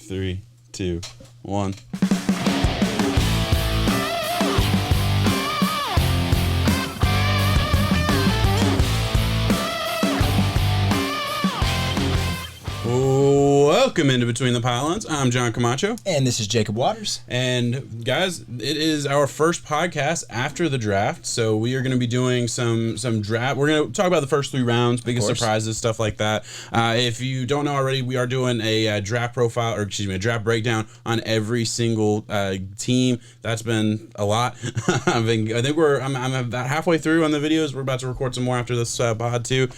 3, 2, 1. Welcome into Between the Pylons. I'm John Camacho. And this is Jacob Waters. And guys, it is our first podcast after the draft. So we are going to be doing some draft. We're going to talk about the first 3 rounds, biggest surprises, stuff like that. If you don't know already, we are doing a draft profile, or excuse me, a draft breakdown on every single team. That's been a lot. I'm about halfway through on the videos. We're about to record some more after this pod too.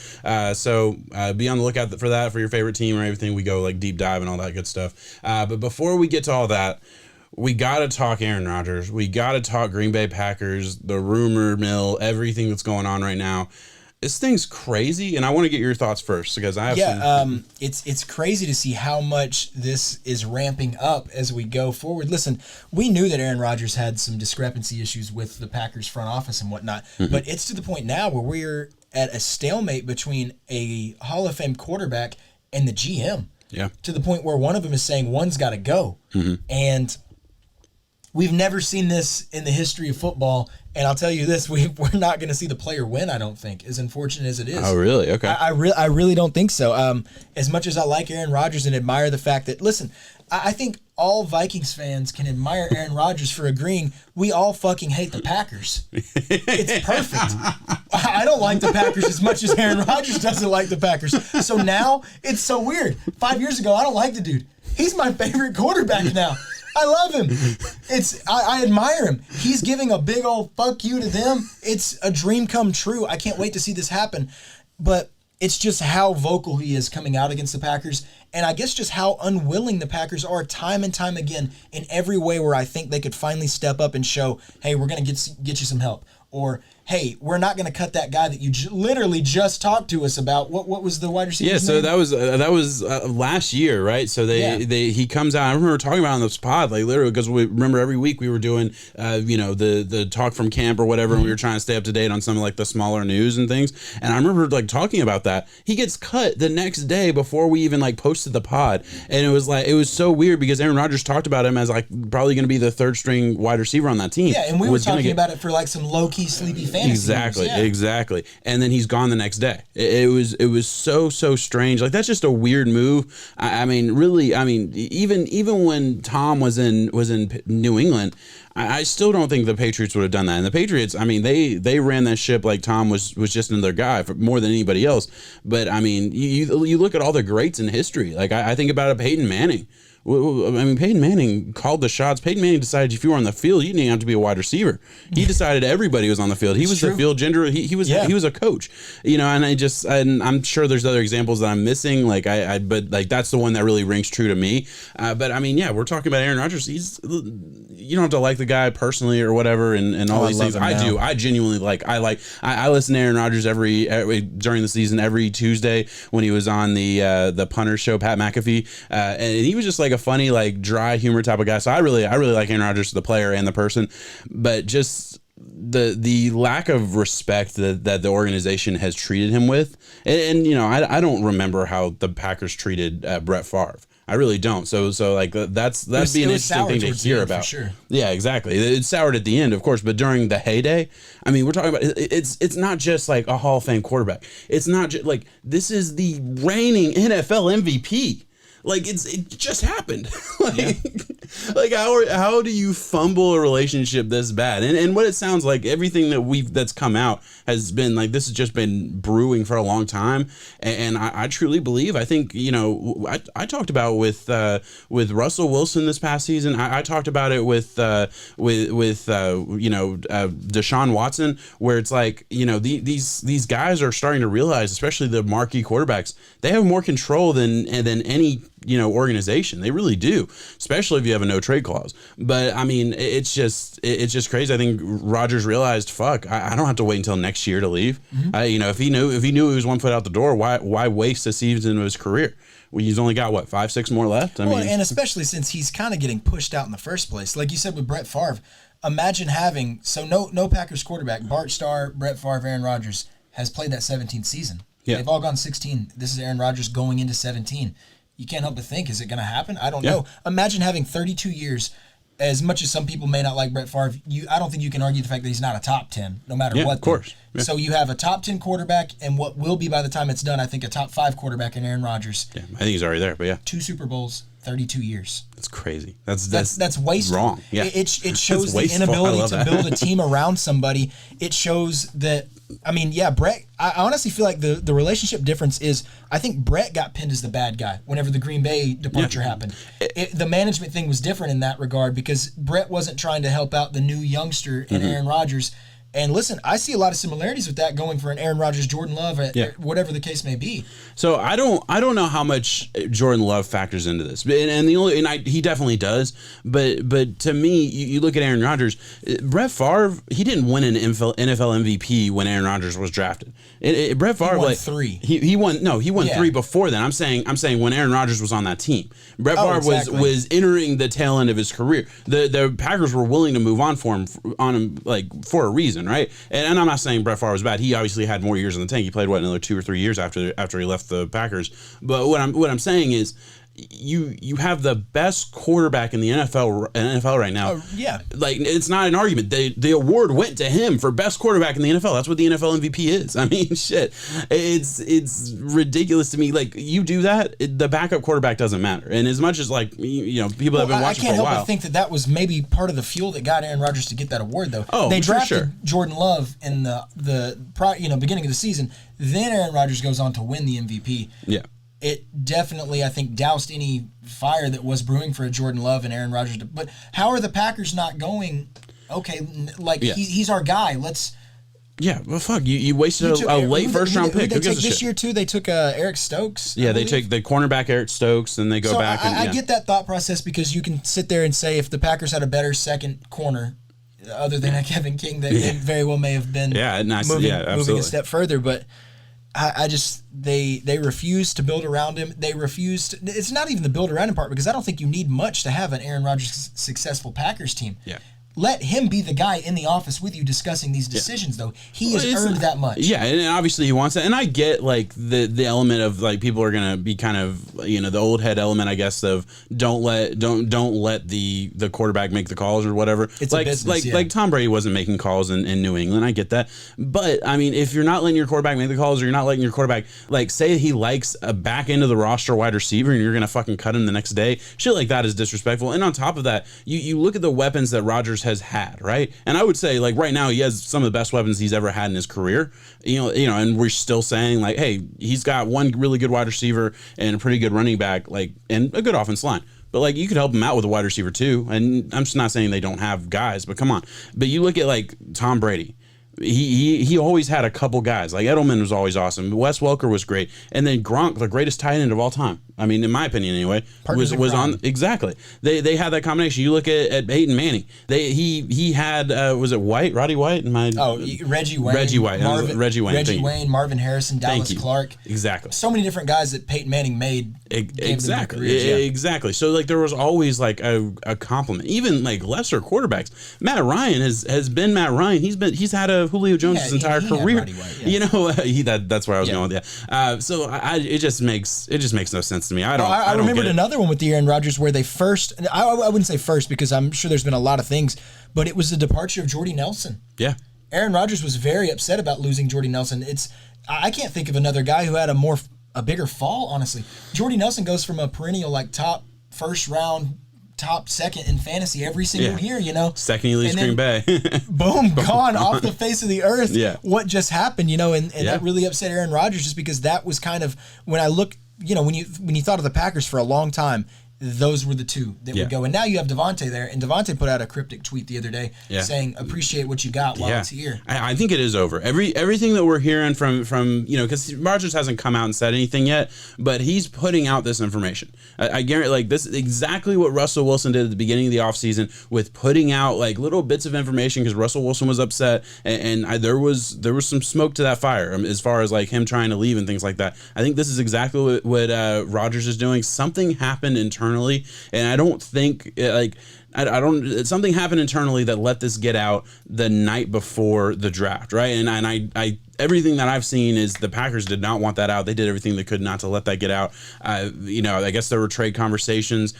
So be on the lookout for that, for your favorite team or everything. We go like deep dive and all that good stuff. But before we get to all that, we got to talk Aaron Rodgers. We got to talk Green Bay Packers, the rumor mill, everything that's going on right now. This thing's crazy, and I want to get your thoughts first because I have it's crazy to see how much this is ramping up as we go forward. Listen, we knew that Aaron Rodgers had some discrepancy issues with the Packers front office and whatnot, but it's to the point now where we're at a stalemate between a Hall of Fame quarterback and the GM. Yeah. To the point where one of them is saying one's got to go. And we've never seen this in the history of football. And I'll tell you this, we're not going to see the player win, I don't think, as unfortunate as it is. Oh, really? Okay. I really don't think so. As much as I like Aaron Rodgers and admire the fact that, listen, I think all Vikings fans can admire Aaron Rodgers for agreeing we all fucking hate the Packers. It's perfect. I don't like the Packers as much as Aaron Rodgers doesn't like the Packers. So now it's so weird. 5 years ago, I don't like the dude. He's my favorite quarterback now. I love him. I admire him. He's giving a big old fuck you to them. It's a dream come true. I can't wait to see this happen. But it's just how vocal he is coming out against the Packers, and I guess just how unwilling the Packers are time and time again in every way where I think they could finally step up and show, hey, we're going to get you some help. Or, hey, we're not going to cut that guy that you literally just talked to us about. What was the wide receiver's name? Yeah, so that was last year, right? So he comes out. I remember talking about it on this pod, like literally, because we remember every week we were doing, the talk from camp or whatever, and we were trying to stay up to date on some of like the smaller news and things. And I remember like talking about that. He gets cut the next day before we even like posted the pod, and it was so weird because Aaron Rodgers talked about him as like probably going to be the 3rd string wide receiver on that team. Yeah, and we were talking about it for like some low key sleepy fantasy. Exactly. And then he's gone the next day. It was so strange. Like that's just a weird move. I mean, even when Tom was in New England, I still don't think the Patriots would have done that. And the Patriots, I mean, they ran that ship like Tom was just another guy for more than anybody else. But I mean, you look at all the greats in history. Like I think about Peyton Manning. I mean, Peyton Manning called the shots. Peyton Manning decided if you were on the field, you didn't have to be a wide receiver. He decided everybody was on the field. He was the field general. He was a coach, and I'm sure there's other examples that I'm missing. Like but like that's the one that really rings true to me. But I mean, yeah, we're talking about Aaron Rodgers. You don't have to like the guy personally or whatever, and all these things. I do. I genuinely like. I listen to Aaron Rodgers every during the season every Tuesday when he was on the punter show, Pat McAfee, and he was just like a funny, like dry humor type of guy. So I really like Aaron Rodgers, the player and the person, but just the lack of respect that the organization has treated him with, and I don't remember how the Packers treated Brett Favre. I really don't. So like that'd be an interesting thing to hear about. For sure. Yeah, exactly. It soured at the end, of course, but during the heyday, I mean, we're talking about it's not just like a Hall of Fame quarterback. It's not just like this is the reigning NFL MVP. Like it just happened. Like how do you fumble a relationship this bad? And what it sounds like, everything that's come out has been like this has just been brewing for a long time. And I truly believe. I think I talked about with Russell Wilson this past season. I talked about it with Deshaun Watson, where it's like these guys are starting to realize, especially the marquee quarterbacks, they have more control than any organization. They really do, especially if you have a no trade clause. But I mean, it's just crazy. I think Rodgers realized, fuck, I don't have to wait until next year to leave. If he knew he was 1 foot out the door, why waste a season of his career? Well, he's only got 5-6 more left. I mean, and especially since he's kind of getting pushed out in the first place, like you said with Brett Favre. Imagine having no Packers quarterback, Bart Starr, Brett Favre, Aaron Rodgers has played that 17th season. Yeah. They've all gone 16. This is Aaron Rodgers going into 17. you can't help but think, is it going to happen? I don't know. Imagine having 32 years. As much as some people may not like Brett Favre, I don't think you can argue the fact that he's not a top 10, no matter what. Of course. Yeah. So you have a top 10 quarterback, and what will be by the time it's done, I think a top 5 quarterback in Aaron Rodgers. Yeah, I think he's already there, but 2 Super Bowls, 32 years. That's crazy. That's wasteful. Wrong. Yeah. It shows the inability to build a team around somebody. It shows that, Brett, I honestly feel like the relationship difference is, I think Brett got pinned as the bad guy whenever the Green Bay departure happened. The management thing was different in that regard because Brett wasn't trying to help out the new youngster in Aaron Rodgers. And listen, I see a lot of similarities with that going for an Aaron Rodgers, Jordan Love, whatever the case may be. So I don't know how much Jordan Love factors into this, he definitely does. But to me, you look at Aaron Rodgers, Brett Favre, he didn't win an NFL MVP when Aaron Rodgers was drafted. Brett Favre won 3. He won 3 before then. I'm saying when Aaron Rodgers was on that team, Brett Favre was entering the tail end of his career. The Packers were willing to move on for him for a reason. Right, and I'm not saying Brett Favre was bad. He obviously had more years in the tank. He played another 2 or 3 years after he left the Packers. But what I'm saying is, you have the best quarterback in the NFL right now. It's not an argument. The award went to him for best quarterback in the NFL. That's what the NFL MVP is. I mean, shit. It's ridiculous to me. Like, you do that, the backup quarterback doesn't matter. And as much as people have been watching for a while. I can't help but think that was maybe part of the fuel that got Aaron Rodgers to get that award, though. Oh, they drafted Jordan Love in the beginning of the season. Then Aaron Rodgers goes on to win the MVP. Yeah. It definitely, I think, doused any fire that was brewing for a Jordan Love and Aaron Rodgers. But how are the Packers not going, he's our guy, let's... Yeah, well, fuck, you wasted a late first-round pick. Who they take this year, too? They took Eric Stokes. Yeah, they took the cornerback Eric Stokes, and they go back. I get that thought process because you can sit there and say if the Packers had a better second corner, other than Kevin King, that very well may have been moving a step further, but... I just they refuse to build around him. They refused. It's not even the build around him part because I don't think you need much to have an Aaron Rodgers successful Packers team. Yeah. Let him be the guy in the office with you discussing these decisions, though. He has earned that much. Yeah, and obviously he wants that. And I get the element of people are gonna be kind of the old head element, I guess, of don't let the quarterback make the calls or whatever. It's a business, like Tom Brady wasn't making calls in New England. I get that, but I mean, if you're not letting your quarterback make the calls, or you're not letting your quarterback say he likes a back end of the roster wide receiver, and you're gonna fucking cut him the next day, shit like that is disrespectful. And on top of that, you look at the weapons that Rodgers has had, right? And I would say right now he has some of the best weapons he's ever had in his career. And we're still saying hey, he's got one really good wide receiver and a pretty good running back, and a good offensive line. But you could help him out with a wide receiver too. And I'm just not saying they don't have guys, but come on. But you look at Tom Brady. He always had a couple guys. Edelman was always awesome. Wes Welker was great, and then Gronk, the greatest tight end of all time. I mean, in my opinion, anyway, was on exactly. They had that combination. You look at Peyton Manning. He had was it White, Roddy White, Reggie Wayne, Reggie Wayne, Marvin Harrison, Dallas Clark. Exactly. So many different guys that Peyton Manning made. Exactly. So there was always a compliment. Even lesser quarterbacks. Matt Ryan has been Matt Ryan. He's had a Julio Jones' entire career. That's where I was going with that. So it just makes no sense to me. I remembered another one with the Aaron Rodgers where they first, I wouldn't say first because I'm sure there's been a lot of things, but it was the departure of Jordy Nelson. Yeah. Aaron Rodgers was very upset about losing Jordy Nelson. I can't think of another guy who had a bigger fall, honestly. Jordy Nelson goes from a perennial top first round, top second in fantasy every single year, Second you lose Green Bay. boom, gone off the face of the earth. Yeah. What just happened, and that really upset Aaron Rodgers just because that was kind of, when I look, when you thought of the Packers for a long time, those were the two that would go. And now you have Devontae there, and Devontae put out a cryptic tweet the other day saying, appreciate what you got while it's here. I think it is over. Everything that we're hearing from because Rodgers hasn't come out and said anything yet, but he's putting out this information. I guarantee, this is exactly what Russell Wilson did at the beginning of the offseason with putting out little bits of information because Russell Wilson was upset, and there was some smoke to that fire as far as him trying to leave and things like that. I think this is exactly what Rodgers is doing. Something happened internally internally, and I don't think I don't. Something happened internally that let this get out the night before the draft, right? And I everything that I've seen is the Packers did not want that out. They did everything they could not to let that get out. I guess there were trade conversations.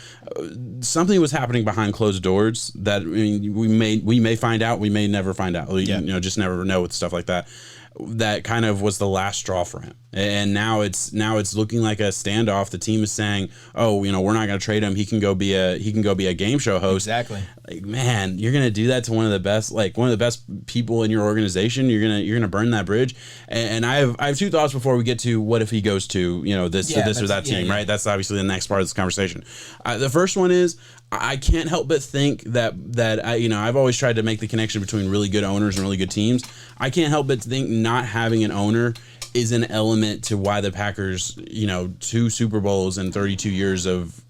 Something was happening behind closed doors that we may find out. We may never find out. Just never know with stuff like that. That kind of was the last straw for him, and now it's looking like a standoff. The team is saying, "Oh, we're not going to trade him. He can go be a game show host." Exactly. Like, man, you're going to do that to one of the best people in your organization. You're gonna burn that bridge. And I have two thoughts before we get to what if he goes to this or that team, right? That's obviously the next part of this conversation. The first one is, I can't help but think that I've always tried to make the connection between really good owners and really good teams. I can't help but think not having an owner is an element to why the Packers, 2 Super Bowls and 32 years of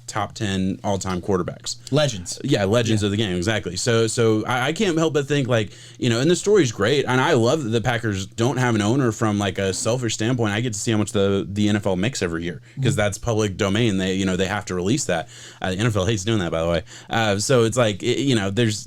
top 10 all-time quarterbacks. Legends. Yeah, legends of the game, exactly. So I can't help but think, and the story's great, and I love that the Packers don't have an owner from a selfish standpoint. I get to see how much the NFL makes every year because that's public domain. They have to release that. The NFL hates doing that, by the way. So it's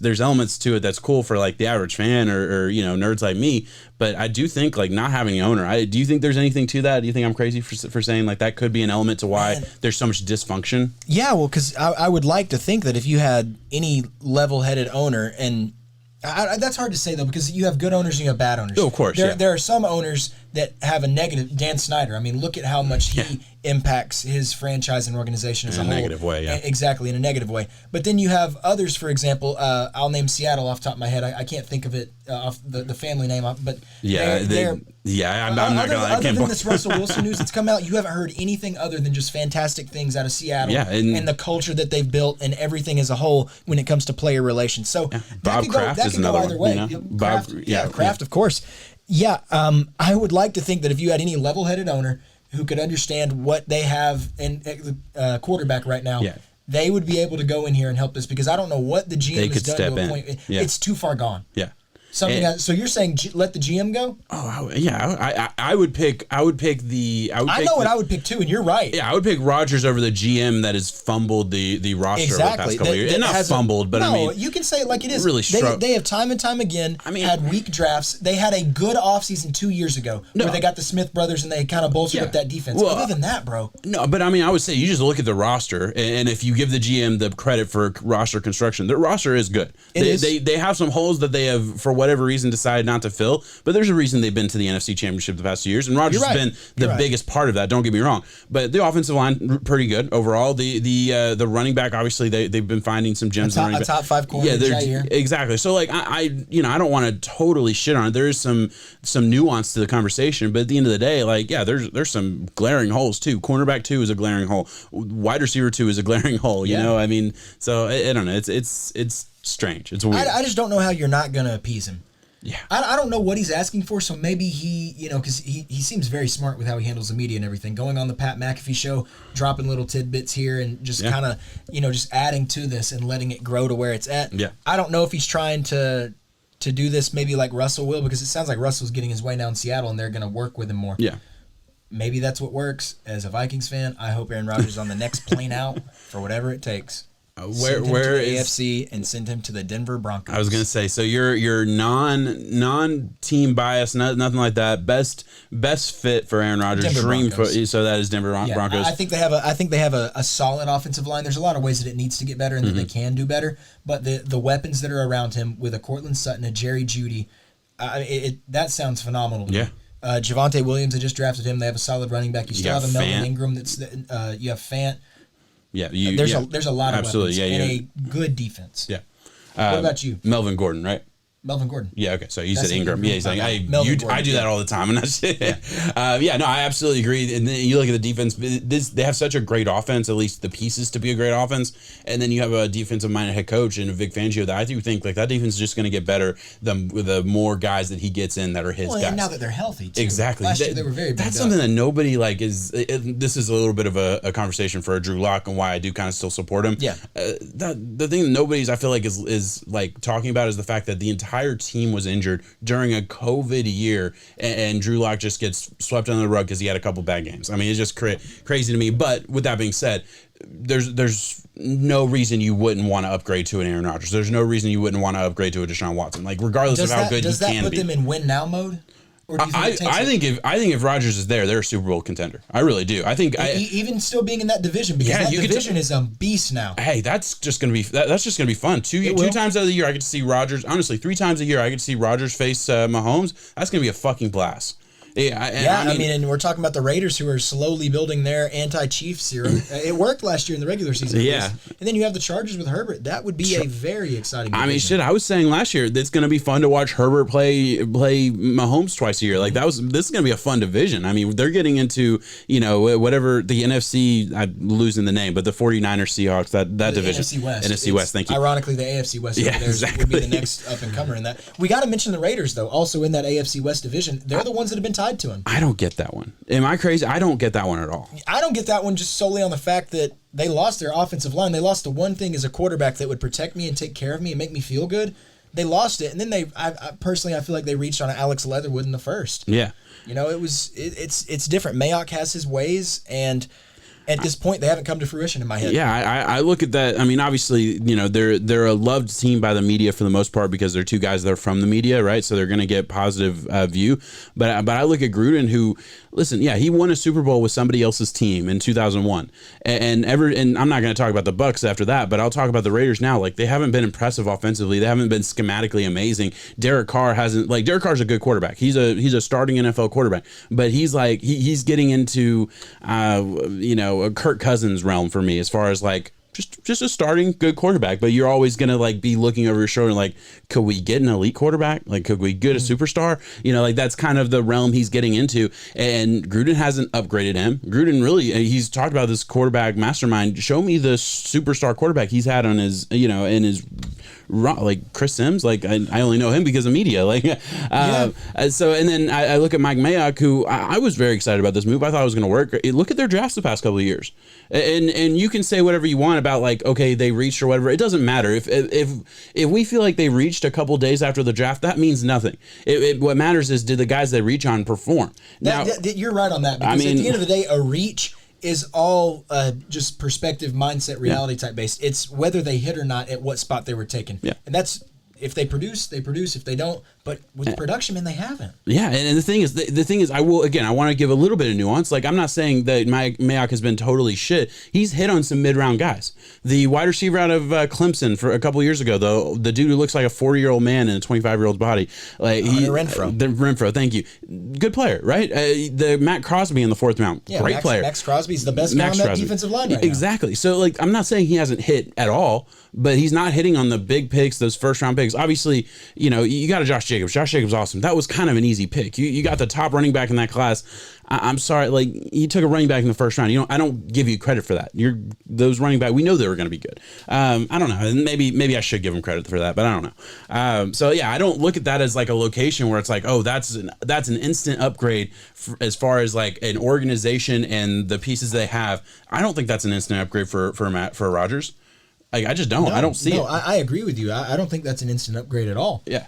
there's elements to it that's cool for the average fan or nerds like me. But I do think not having an owner. Do you think there's anything to that? Do you think I'm crazy for saying that could be an element to why there's so much dysfunction? Yeah, well, because I would like to think that if you had any level-headed owner, and that's hard to say though, because you have good owners and you have bad owners. Oh, of course. There are some owners that have a negative. Dan Snyder. I mean, look at how much he impacts his franchise and organization as a whole. In a negative way, yeah. Exactly, in a negative way. But then you have others, for example, I'll name Seattle off the top of my head. I can't think of it off the family name, but I'm not gonna. Other than this Russell Wilson news that's come out, you haven't heard anything other than just fantastic things out of Seattle and the culture that they've built and everything as a whole when it comes to player relations. So Bob Kraft is another either way. Kraft, of course. Yeah, I would like to think that if you had any level-headed owner who could understand what they have in quarterback right now, they would be able to go in here and help this, because I don't know what the GM has done to a point. It's too far gone. Yeah. So you're saying let the GM go? Oh yeah, I would pick the. I know what I would pick too, and you're right. Yeah, I would pick Rodgers over the GM that has fumbled the roster over the past couple of years. And not fumbled, but I mean, you can say it like it is. Really, they have time and time again had weak drafts. They had a good offseason 2 years ago where they got the Smith brothers and they kind of bolstered up that defense. Well, other than that, bro. No, but I mean, I would say you just look at the roster, and if you give the GM the credit for roster construction, their roster is good. They have some holes that they have, for whatever reason, decided not to fill, but there's a reason they've been to the NFC Championship the past 2 years, and Rodgers has been the biggest part of that. Don't get me wrong, but the offensive line pretty good overall. The running back, obviously they've been finding some gems. A top 5 corner. Yeah, exactly. So I don't want to totally shit on it. There is some nuance to the conversation, but at the end of the day, there's some glaring holes too. Cornerback 2 is a glaring hole. Wide receiver 2 is a glaring hole. You know, I mean, so I don't know. It's strange. It's weird. I just don't know how you're not gonna appease him. Yeah, I don't know what he's asking for, so maybe he, because he seems very smart with how he handles the media and everything. Going on the Pat McAfee show, dropping little tidbits here and just kind of, just adding to this and letting it grow to where it's at. Yeah. I don't know if he's trying to do this maybe like Russell will, because it sounds like Russell's getting his way now in Seattle and they're going to work with him more. Yeah. Maybe that's what works. As a Vikings fan, I hope Aaron Rodgers is on the next plane out for whatever it takes. Where is AFC and send him to the Denver Broncos? I was gonna say, so you're non team bias, nothing like that. Best fit for Aaron Rodgers. Dream for, so that is Denver Broncos. I think they have a solid offensive line. There's a lot of ways that it needs to get better and that they can do better. But the weapons that are around him, with a Cortland Sutton, a Jerry Jeudy, that sounds phenomenal to me. Javonte Williams, I just drafted him. They have a solid running back. You still have a Melvin Ingram. You have Fant. Yeah, there's a lot of weapons and a good defense. Yeah. What about you? Melvin Gordon, right? Melvin Gordon. Yeah, okay. So you said Ingram. Yeah, he's like, I do that all the time. And that's it. No, I absolutely agree. And then you look at the defense, they have such a great offense, at least the pieces to be a great offense. And then you have a defensive-minded head coach and Vic Fangio that I do think that defense is just going to get better the more guys that he gets in that are his guys. And now that they're healthy, too. Exactly. Last year they were very big. That's something that nobody this is a little bit of a conversation for Drew Lock and why I do kind of still support him. Yeah. The thing that nobody's, I feel like, is like talking about is the fact that the entire entire team was injured during a COVID year, and Drew Lock just gets swept under the rug because he had a couple bad games. I mean, it's just crazy to me. But with that being said, there's no reason you wouldn't want to upgrade to an Aaron Rodgers. There's no reason you wouldn't want to upgrade to a Deshaun Watson. Like, regardless of how good he can be. Does that put them in win now mode? Or do you think I think if Rodgers is there, they're a Super Bowl contender. I really do. I think even still being in that division, because that division is a beast now. Hey, that's just gonna be fun. Two times out of the year, I get to see Rodgers. Honestly, 3 times a year, I get to see Rodgers face Mahomes. That's gonna be a fucking blast. I mean, and we're talking about the Raiders, who are slowly building their anti-Chief serum. It worked last year in the regular season. Yeah. And then you have the Chargers with Herbert. That would be a very exciting division. I mean, shit, I was saying last year, it's going to be fun to watch Herbert play Mahomes twice a year. Like, this is going to be a fun division. I mean, they're getting into, whatever the NFC, I'm losing the name, but the 49ers, Seahawks, that division. NFC West, thank you. Ironically, the AFC West would be the next up-and-comer in that. We got to mention the Raiders, though, also in that AFC West division. They're the ones that have been tied to him. I don't get that one. Am I crazy? I don't get that one at all. I don't get that one just solely on the fact that they lost their offensive line. They lost the one thing as a quarterback that would protect me and take care of me and make me feel good. They lost it, and then I personally feel like they reached on Alex Leatherwood in the first. Yeah, it's different. Mayock has his ways, and at this point, they haven't come to fruition in my head. Yeah, I look at that. I mean, obviously, they're a loved team by the media for the most part because they're two guys that are from the media, right? So they're going to get positive view. But I look at Gruden, who, listen, yeah, he won a Super Bowl with somebody else's team in 2001, and I'm not going to talk about the Bucs after that, but I'll talk about the Raiders now. Like, they haven't been impressive offensively. They haven't been schematically amazing. Derek Carr's a good quarterback. He's a starting NFL quarterback, but he's getting into a Kirk Cousins realm for me as far as like just a starting good quarterback, but you're always gonna like be looking over your shoulder like, could we get an elite quarterback? Like, could we get a superstar? Like that's kind of the realm he's getting into, and Gruden hasn't upgraded him. Gruden really, he's talked about this quarterback mastermind. Show me the superstar quarterback he's had on his, in his, like Chris Sims. Like I only know him because of media. Like, so and then I look at Mike Mayock, who I was very excited about this move. I thought it was going to work. Look at their drafts the past couple of years, and you can say whatever you want about like, okay, they reached or whatever. It doesn't matter if we feel like they reached a couple days after the draft. That means nothing. What matters is, did the guys they reach on perform? You're right on that, because at the end of the day, a reach is all just perspective, mindset, reality type based. It's whether they hit or not at what spot they were taken. Yeah. And that's, if they produce, they produce. If they don't, but with production, man, they haven't. Yeah, and the thing is, I want to give a little bit of nuance. Like, I'm not saying that Mayock has been totally shit. He's hit on some mid-round guys. The wide receiver out of Clemson for a couple years ago, though, the dude who looks like a 40-year-old man in a 25-year-old's body, like Renfro, thank you, good player, right? The Matt Crosby in the 4th round, great player. Max Crosby's the best guy on that defensive line right now. Exactly. So, like, I'm not saying he hasn't hit at all, but he's not hitting on the big picks, those first-round picks. Obviously, you got a Josh Jacobs. Josh Jacobs, awesome. That was kind of an easy pick. You got the top running back in that class. I'm sorry, like, you took a running back in the first round. I don't give you credit for that. Those running back, we know they were going to be good. I don't know. Maybe I should give them credit for that, but I don't know. So yeah, I don't look at that as like a location where it's like, oh, that's an instant upgrade as far as like an organization and the pieces they have. I don't think that's an instant upgrade for Rodgers. Like, I just don't. I don't see it. I agree with you. I don't think that's an instant upgrade at all. Yeah.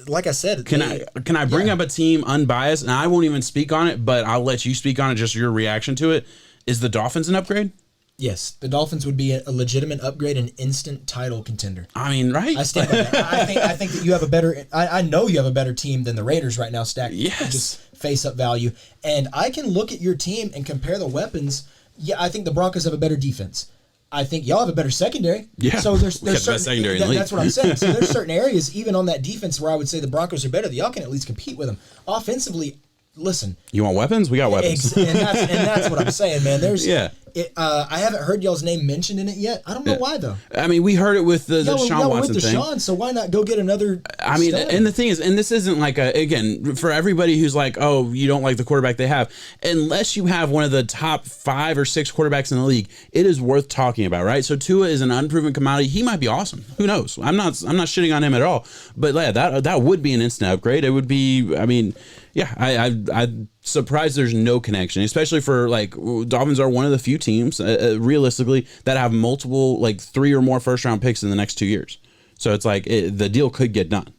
Like I said, can I bring up a team unbiased, and I won't even speak on it, but I'll let you speak on it, just your reaction to it. Is the Dolphins an upgrade? Yes, the Dolphins would be a legitimate upgrade, an instant title contender. I mean, right? I stand by that. I think that you have a better. I know you have a better team than the Raiders right now, stacked. Yes. Just face up value, and I can look at your team and compare the weapons. Yeah, I think the Broncos have a better defense. I think y'all have a better secondary. Yeah. So there's certain, best secondary in the league. That's what I'm saying. So there's certain areas, even on that defense, where I would say the Broncos are better, that y'all can at least compete with them. Offensively, listen. You want weapons? We got weapons. And that's what I'm saying, man. Yeah. I haven't heard y'all's name mentioned in it yet. I don't know why, though. I mean, we heard it with the Deshaun Watson with Deshaun, thing. So why not go get another stud? And the thing is, and this isn't like again, for everybody who's like, oh, you don't like the quarterback they have, unless you have one of the top 5 or 6 quarterbacks in the league, it is worth talking about, right? So Tua is an unproven commodity. He might be awesome. Who knows? I'm not shitting on him at all. But yeah, that would be an instant upgrade. It would be, I mean, yeah, I'm surprised there's no connection, especially for like Dolphins are one of the few teams realistically that have multiple like 3 or more first round picks in the next 2 years. So it's like the deal could get done.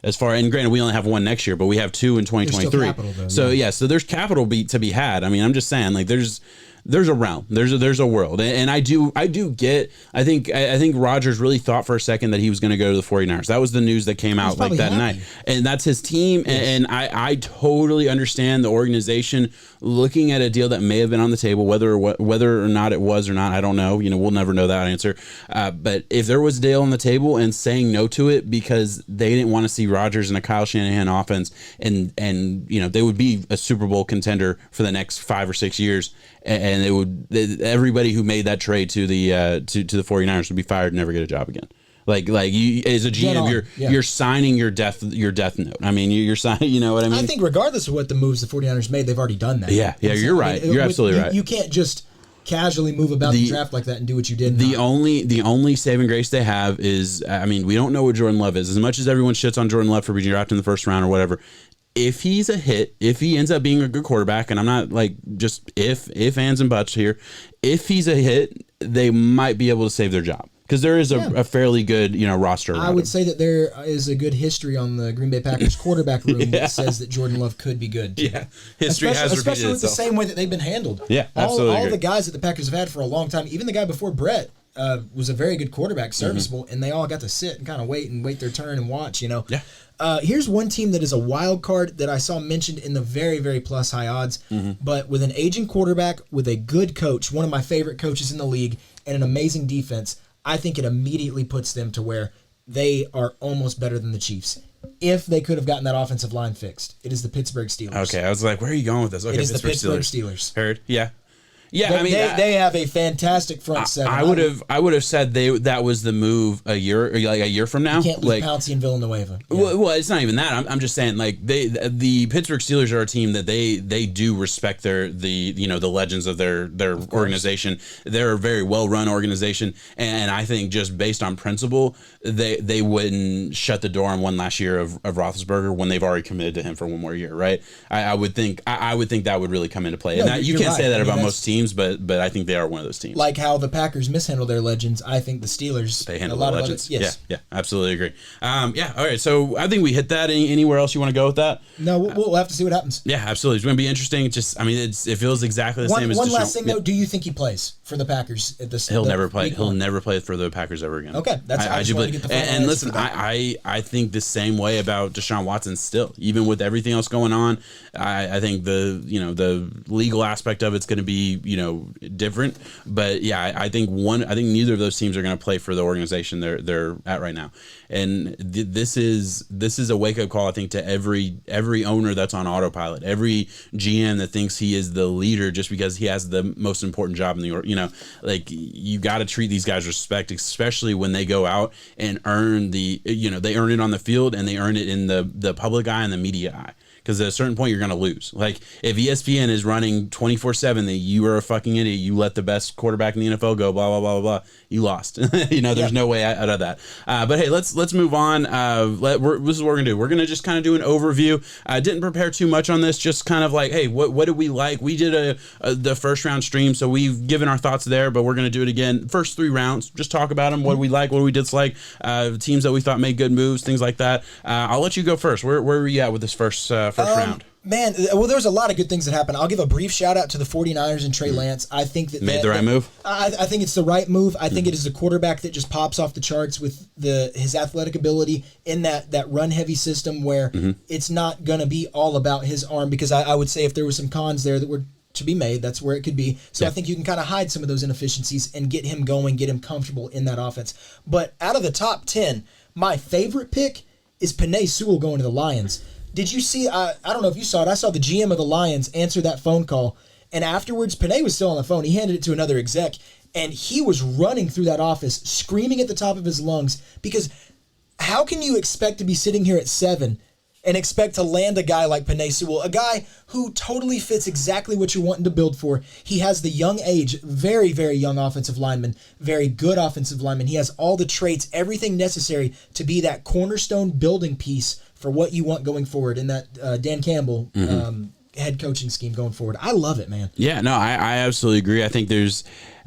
As far, and granted, we only have one next year, but we have two in 2023. Capital, though, so so there's capital to be had. I mean, I'm just saying, like there's a realm, there's a world, and I do get. I think Rodgers really thought for a second that he was going to go to the 49ers. That was the news that came out like that night, and that's his team. Yes. And I totally understand the organization looking at a deal that may have been on the table, whether or not it was or not, I don't know. We'll never know that answer. But if there was a deal on the table and saying no to it because they didn't want to see Rodgers and a Kyle Shanahan offense, and they would be a Super Bowl contender for the next 5 or 6 years, and everybody who made that trade to the 49ers would be fired and never get a job again. Like you as a GM, you're signing your death note. I mean, you're signing. You know what I mean? I think regardless of what the moves the 49ers made, they've already done that. Yeah, you're right. You're absolutely right. You can't just casually move about the draft like that and do what you did. The only saving grace they have is, I mean, we don't know what Jordan Love is. As much as everyone shits on Jordan Love for being drafted in the first round or whatever, if he's a hit, if he ends up being a good quarterback, and I'm not like just if ands and buts here, if he's a hit, they might be able to save their job. Because there is a fairly good, roster. I would say that there is a good history on the Green Bay Packers quarterback room that says that Jordan Love could be good. Yeah, history has repeated especially with itself. the same way that they've been handled. Yeah, absolutely. All the guys that the Packers have had for a long time, even the guy before Brett was a very good quarterback, serviceable, and they all got to sit and kind of wait their turn and watch. Yeah. Here's one team that is a wild card that I saw mentioned in the very, very plus high odds, but with an aging quarterback, with a good coach, one of my favorite coaches in the league, and an amazing defense. I think it immediately puts them to where they are almost better than the Chiefs. If they could have gotten that offensive line fixed, it is the Pittsburgh Steelers. Okay, I was like, where are you going with this? Okay, it is the Pittsburgh Steelers. Heard? Yeah. Yeah, they have a fantastic front seven. I would have said that was the move a year from now. You can't leave Pouncey and Villanueva. Yeah. Well, it's not even that. I'm just saying, like, the Pittsburgh Steelers are a team that they do respect the legends of their organization. They're a very well run organization, and I think just based on principle, they wouldn't shut the door on one last year of Roethlisberger when they've already committed to him for one more year, right? I would think that would really come into play, and you can't say that about most teams. But I think they are one of those teams. Like how the Packers mishandle their legends, I think the Steelers handle the legends. Yes. Yeah, absolutely agree. All right. So I think we hit that. Anywhere else you want to go with that? No, we'll have to see what happens. Yeah, absolutely. It's going to be interesting. It feels exactly the same as one last thing though. Do you think he plays for the Packers at this? He'll never play. He'll never play for the Packers ever again. Okay, that's I just want to get the and listen, I think the same way about Deshaun Watson still, even with everything else going on. I think the legal aspect of it's going to be different, but yeah, I think neither of those teams are going to play for the organization they're at right now, and this is a wake up call I think to every owner that's on autopilot, every GM that thinks he is the leader just because he has the most important job in the like you got to treat these guys respect, especially when they go out and earn they earn it on the field and they earn it in the public eye and the media eye. Because at a certain point, you're going to lose. Like, if ESPN is running 24/7, that you are a fucking idiot. You let the best quarterback in the NFL go, blah, blah, blah, blah, blah. You lost. There's no way out of that. But hey, let's move on. This is what we're going to do. We're going to just kind of do an overview. I didn't prepare too much on this. Just kind of like, hey, what did we like? We did the first round stream, so we've given our thoughts there, but we're going to do it again. First 3 rounds, just talk about them. What do we like? What do we dislike? Teams that we thought made good moves, things like that. I'll let you go first. Where were you at with this first round? Man, well, there was a lot of good things that happened. I'll give a brief shout out to the 49ers and Trey Lance. I think that made the right move. I think it's the right move. I think it is a quarterback that just pops off the charts with his athletic ability in that run heavy system where it's not going to be all about his arm, because I would say if there was some cons there that were to be made, that's where it could be. So I think you can kind of hide some of those inefficiencies and get him going, get him comfortable in that offense. But out of the top 10, my favorite pick is Penei Sewell going to the Lions. Did you see, I don't know if you saw it, I saw the GM of the Lions answer that phone call, and afterwards, Penei was still on the phone. He handed it to another exec, and he was running through that office, screaming at the top of his lungs, because how can you expect to be sitting here at 7 and expect to land a guy like Penei Sewell, a guy who totally fits exactly what you're wanting to build for? He has the young age, very, very young offensive lineman, very good offensive lineman. He has all the traits, everything necessary to be that cornerstone building piece for what you want going forward. And that Dan Campbell, head coaching scheme going forward. I love it, man. Yeah, no, I absolutely agree. I think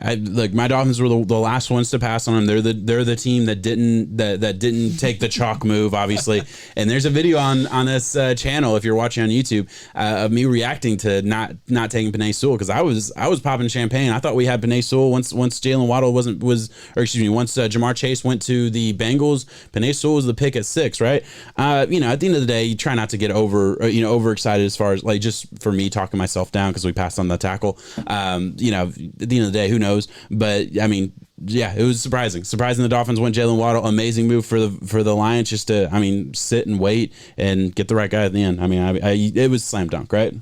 like my Dolphins were the last ones to pass on them. They're the team that didn't take the chalk move, obviously. And there's a video on this channel, if you're watching on YouTube, of me reacting to not taking Penei Sewell, because I was popping champagne. I thought we had Penei Sewell once Jalen Waddle once Jamar Chase went to the Bengals. Penei Sewell was the pick at 6, right? At the end of the day, you try not to get overexcited as far as, like, just for me talking myself down because we passed on the tackle. At the end of the day, who knows? But I mean, yeah, it was surprising the Dolphins went Jalen Waddle. Amazing move for the Lions, just to sit and wait and get the right guy at the end. It was slam dunk, right?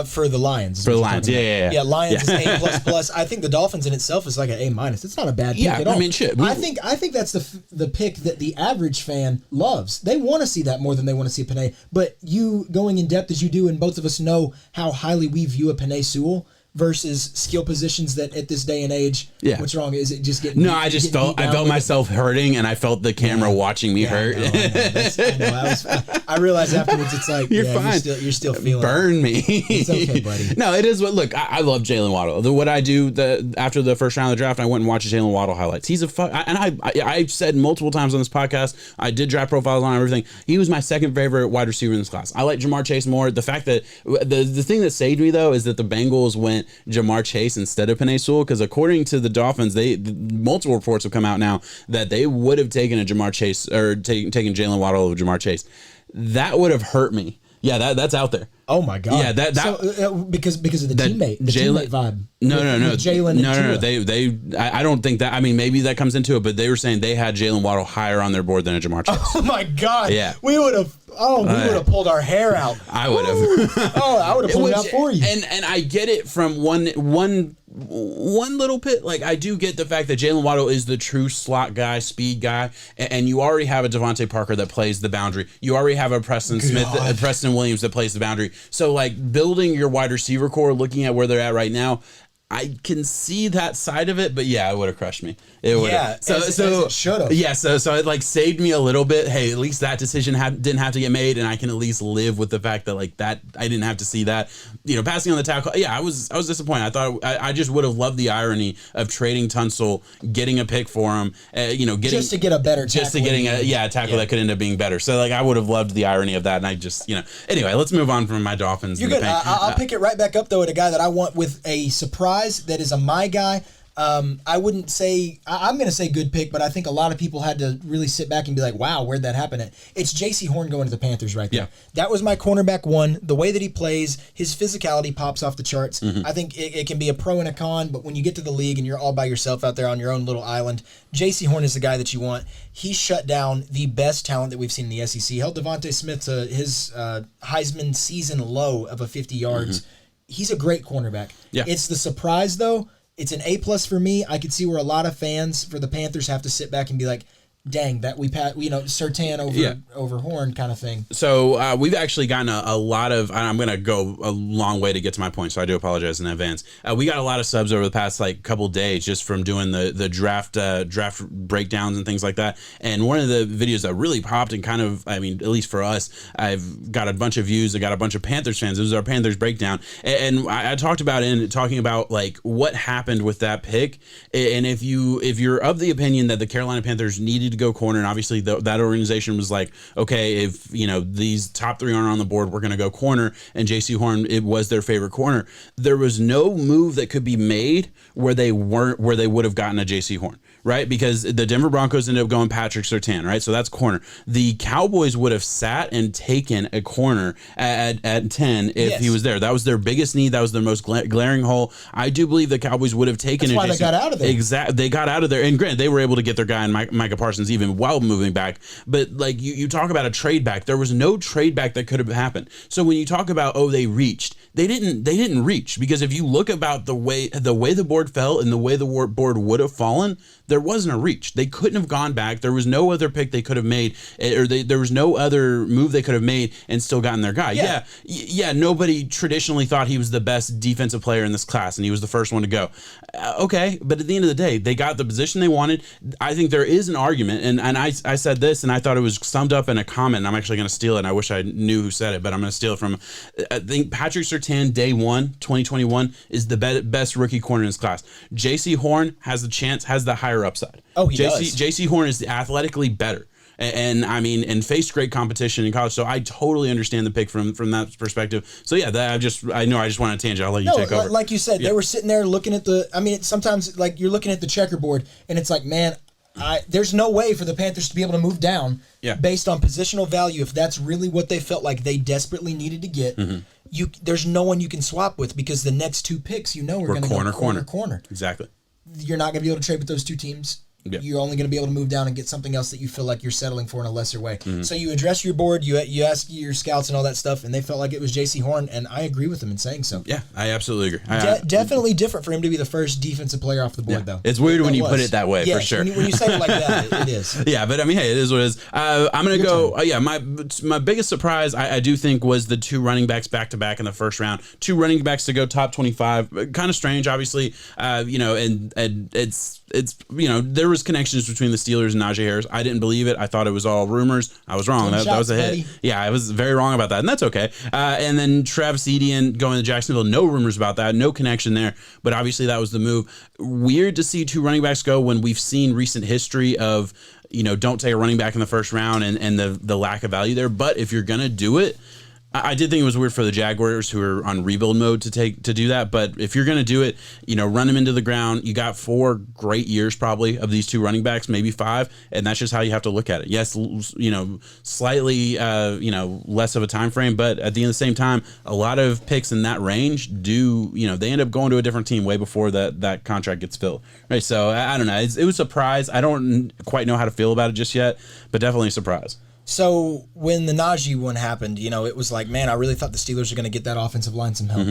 For the Lions. Yeah. Lions is A++. I think the Dolphins in itself is like an A-. It's not a bad pick at all. Shit. I think that's the pick that the average fan loves. They want to see that more than they want to see Penei. But you going in depth as you do, and both of us know how highly we view a Penei Sewell versus skill positions that at this day and age, what's wrong? Is it just getting? No, I felt myself hurting, and I felt the camera watching me hurt. I know. I realized afterwards, it's like, you're fine. You're still feeling burn me. It's okay, buddy. No, it is what. Look, I love Jalen Waddle. What I do after the first round of the draft, I went and watched Jalen Waddle highlights. He's I've said multiple times on this podcast, I did draft profiles on everything. He was my second favorite wide receiver in this class. I like Jamar Chase more. The fact that the thing that saved me though is that the Bengals went Jamar Chase instead of Penei Sewell, because according to the Dolphins, multiple reports have come out now that they would have taken a Jamar Chase or taken Jalen Waddle over Jamar Chase. That would have hurt me. Yeah, that's out there. Oh my God! Yeah, because of the teammate vibe. No. Jalen. No. I don't think that. Maybe that comes into it, but they were saying they had Jalen Waddle higher on their board than a Jamar Chase. Oh my God! Yeah, we would have. Oh, we would have pulled our hair out. I would have. I would have pulled it out for you. And I get it from one little bit. Like, I do get the fact that Jalen Waddle is the true slot guy, speed guy, and you already have a Devontae Parker that plays the boundary. You already have a Preston Williams that plays the boundary. So, like, building your wide receiver core, looking at where they're at right now, I can see that side of it, but yeah, it would have crushed me. It would have. So it should have. Yeah, so it like saved me a little bit. Hey, at least that decision didn't have to get made, and I can at least live with the fact that like that I didn't have to see that. Passing on the tackle. Yeah, I was disappointed. I thought I just would have loved the irony of trading Tunsil, getting a pick for him. Getting just to get a better tackle. Just to getting a tackle that could end up being better. So like I would have loved the irony of that, and I just Anyway, let's move on from my Dolphins. You're good. I'll pick it right back up though at a guy that I want with a surprise. That is my guy. I wouldn't say I'm going to say good pick, but I think a lot of people had to really sit back and be like, "Wow, where'd that happen?" It's J.C. Horn going to the Panthers right there. Yeah. That was my cornerback one. The way that he plays, his physicality pops off the charts. Mm-hmm. I think it can be a pro and a con, but when you get to the league and you're all by yourself out there on your own little island, J.C. Horn is the guy that you want. He shut down the best talent that we've seen in the SEC. Held Devontae Smith to his Heisman season low of a 50 yards. Mm-hmm. He's a great cornerback. Yeah. It's the surprise, though. It's an A+ for me. I could see where a lot of fans for the Panthers have to sit back and be like, dang, that Surtain over Horn kind of thing. So we've actually gotten a lot of, I'm going to go a long way to get to my point, so I do apologize in advance. We got a lot of subs over the past couple days just from doing the draft breakdowns and things like that. And one of the videos that really popped and kind of, at least for us, I've got a bunch of views. I got a bunch of Panthers fans. This is our Panthers breakdown. And I talked about talking about like what happened with that pick. And if you're of the opinion that the Carolina Panthers needed to go corner, and obviously that organization was like, okay, if these top 3 aren't on the board, we're going to go corner, and J.C. Horn, it was their favorite corner. There was no move that could be made where they would have gotten a J.C. Horn, right? Because the Denver Broncos ended up going Patrick Surtain, right? So that's corner. The Cowboys would have sat and taken a corner at 10 if he was there. That was their biggest need. That was their most glaring hole. I do believe the Cowboys would have taken. That's why they got out of there. Exactly, they got out of there, and granted, they were able to get their guy in Micah Parsons even while moving back. But like you talk about a trade back, there was no trade back that could have happened. So when you talk about they reached, they didn't reach, because if you look about the way the board fell and the way the board would have fallen, there wasn't a reach. They couldn't have gone back. There was no other pick they could have made, or there was no other move they could have made and still gotten their guy. Yeah. Nobody traditionally thought he was the best defensive player in this class, and he was the first one to go. Okay, but at the end of the day, they got the position they wanted. I think there is an argument, And I said this, and I thought it was summed up in a comment, and I'm actually going to steal it, and I wish I knew who said it, but I'm going to steal it from, I think Patrick Surtain, day 1, 2021, is the best rookie corner in his class. J.C. Horn has the higher upside. Oh, he does. J.C. Horn is athletically better. And I mean, and faced great competition in college, so I totally understand the pick from that perspective. So yeah, I just went on a tangent. I'll let you take over. Like you said, they were sitting there looking at sometimes like you're looking at the checkerboard, and it's like, man, there's no way for the Panthers to be able to move down based on positional value if that's really what they felt like they desperately needed to get. There's no one you can swap with because the next 2 picks are going to go corner. Exactly. You're not going to be able to trade with those 2 teams. Yep. You're only going to be able to move down and get something else that you feel like you're settling for in a lesser way. So you address your board, you ask your scouts and all that stuff, and they felt like it was J.C. Horn, and I agree with them in saying so. Yeah, I absolutely agree. Definitely different for him to be the first defensive player off the board, though. It's weird when you put it that way, for sure. When you say it like that, it is. Yeah, but I mean, hey, it is what it is. I'm going to go, my biggest surprise, I do think, was the 2 running backs back-to-back in the first round. 2 running backs to go top 25. Kind of strange, obviously, and it's there was connections between the Steelers and Najee Harris. I didn't believe it. I thought it was all rumors. I was wrong. That was a hit. Buddy. Yeah, I was very wrong about that, and that's okay. And then Travis Etienne going to Jacksonville. No rumors about that. No connection there. But obviously that was the move. Weird to see 2 running backs go when we've seen recent history of don't take a running back in the first round and the lack of value there. But if you're gonna do it, I did think it was weird for the Jaguars, who are on rebuild mode, to do that. But if you're going to do it, run them into the ground. You got 4 great years probably of these 2 running backs, maybe 5, and that's just how you have to look at it. Yes, slightly less of a time frame, but at the end of the same time, a lot of picks in that range they end up going to a different team way before that contract gets filled. Right? So I don't know. It was a surprise. I don't quite know how to feel about it just yet, but definitely a surprise. So when the Najee one happened, it was like, man, I really thought the Steelers were going to get that offensive line some help,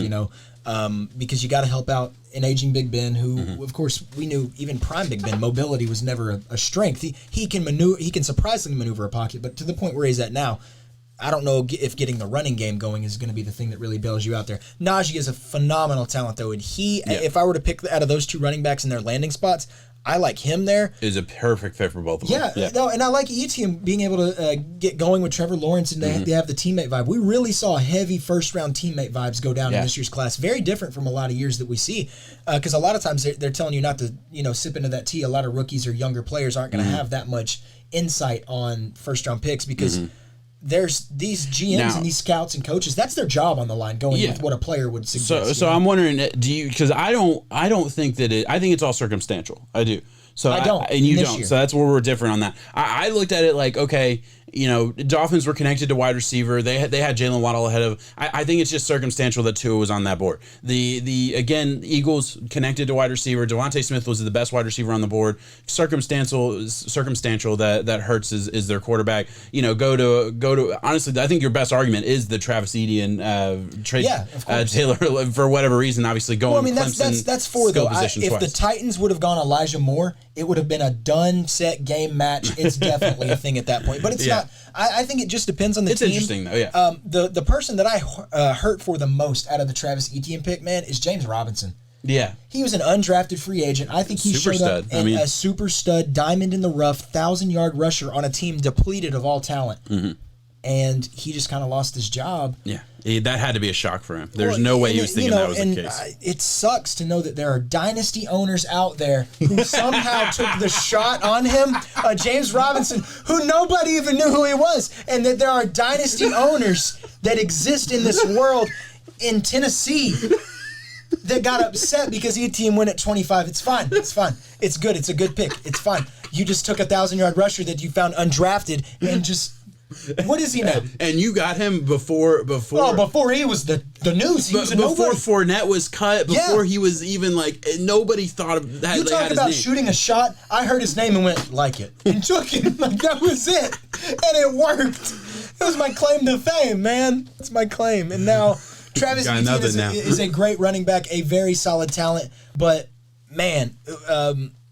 because you got to help out an aging Big Ben, who, of course, we knew even prime Big Ben, mobility was never a strength. He can surprisingly maneuver a pocket, but to the point where he's at now, I don't know if getting the running game going is going to be the thing that really bails you out there. Najee is a phenomenal talent, though, and if I were to pick out of those 2 running backs in their landing spots, I like him there. Is a perfect fit for both of them. Yeah. No, and I like Etienne being able to get going with Trevor Lawrence, and they have the teammate vibe. We really saw heavy first-round teammate vibes go down in this year's class. Very different from a lot of years that we see, because a lot of times they're telling you not to sip into that tea. A lot of rookies or younger players aren't going to have that much insight on first-round picks because there's these GMs and these scouts and coaches. That's their job on the line, going with what a player would suggest. So I'm wondering, do you? Because I don't think that I think it's all circumstantial. I do. So I don't, and you don't. Year. So that's where we're different on that. I looked at it like, okay, Dolphins were connected to wide receiver. They had Jalen Waddle ahead of. I think it's just circumstantial that Tua was on that board. Again, Eagles connected to wide receiver. Devontae Smith was the best wide receiver on the board. Circumstantial that Hurts is their quarterback. Go to. Honestly, I think your best argument is the Travis Etienne trade. Taylor, for whatever reason, obviously going. Well, I mean, that's for though. If the Titans would have gone Elijah Moore, it would have been a done set game match. It's definitely a thing at that point, but it's not. I think it just depends on the team. It's interesting though. Yeah. The person that I hurt for the most out of the Travis Etienne pick, man, is James Robinson. Yeah. He was an undrafted free agent. I think he showed up a super stud, diamond in the rough, 1,000-yard rusher on a team depleted of all talent. And he just kind of lost his job. Yeah. That had to be a shock for him. There's no way he was thinking that was the case. It sucks to know that there are dynasty owners out there who somehow took the shot on him, James Robinson, who nobody even knew who he was, and that there are dynasty owners that exist in this world in Tennessee that got upset because Etienne went at 25. It's fine. It's good. It's a good pick. It's fine. You just took a 1,000-yard rusher that you found undrafted and just... What is he now? And you got him before he was the news. He was a before nobody. Fournette was cut. Before he was even nobody thought of that. You talk about shooting a shot. I heard his name and went like it and took it. Like that was it, and it worked. It was my claim to fame, man. It's my claim. And now Travis Etienne is a great running back, a very solid talent. But man,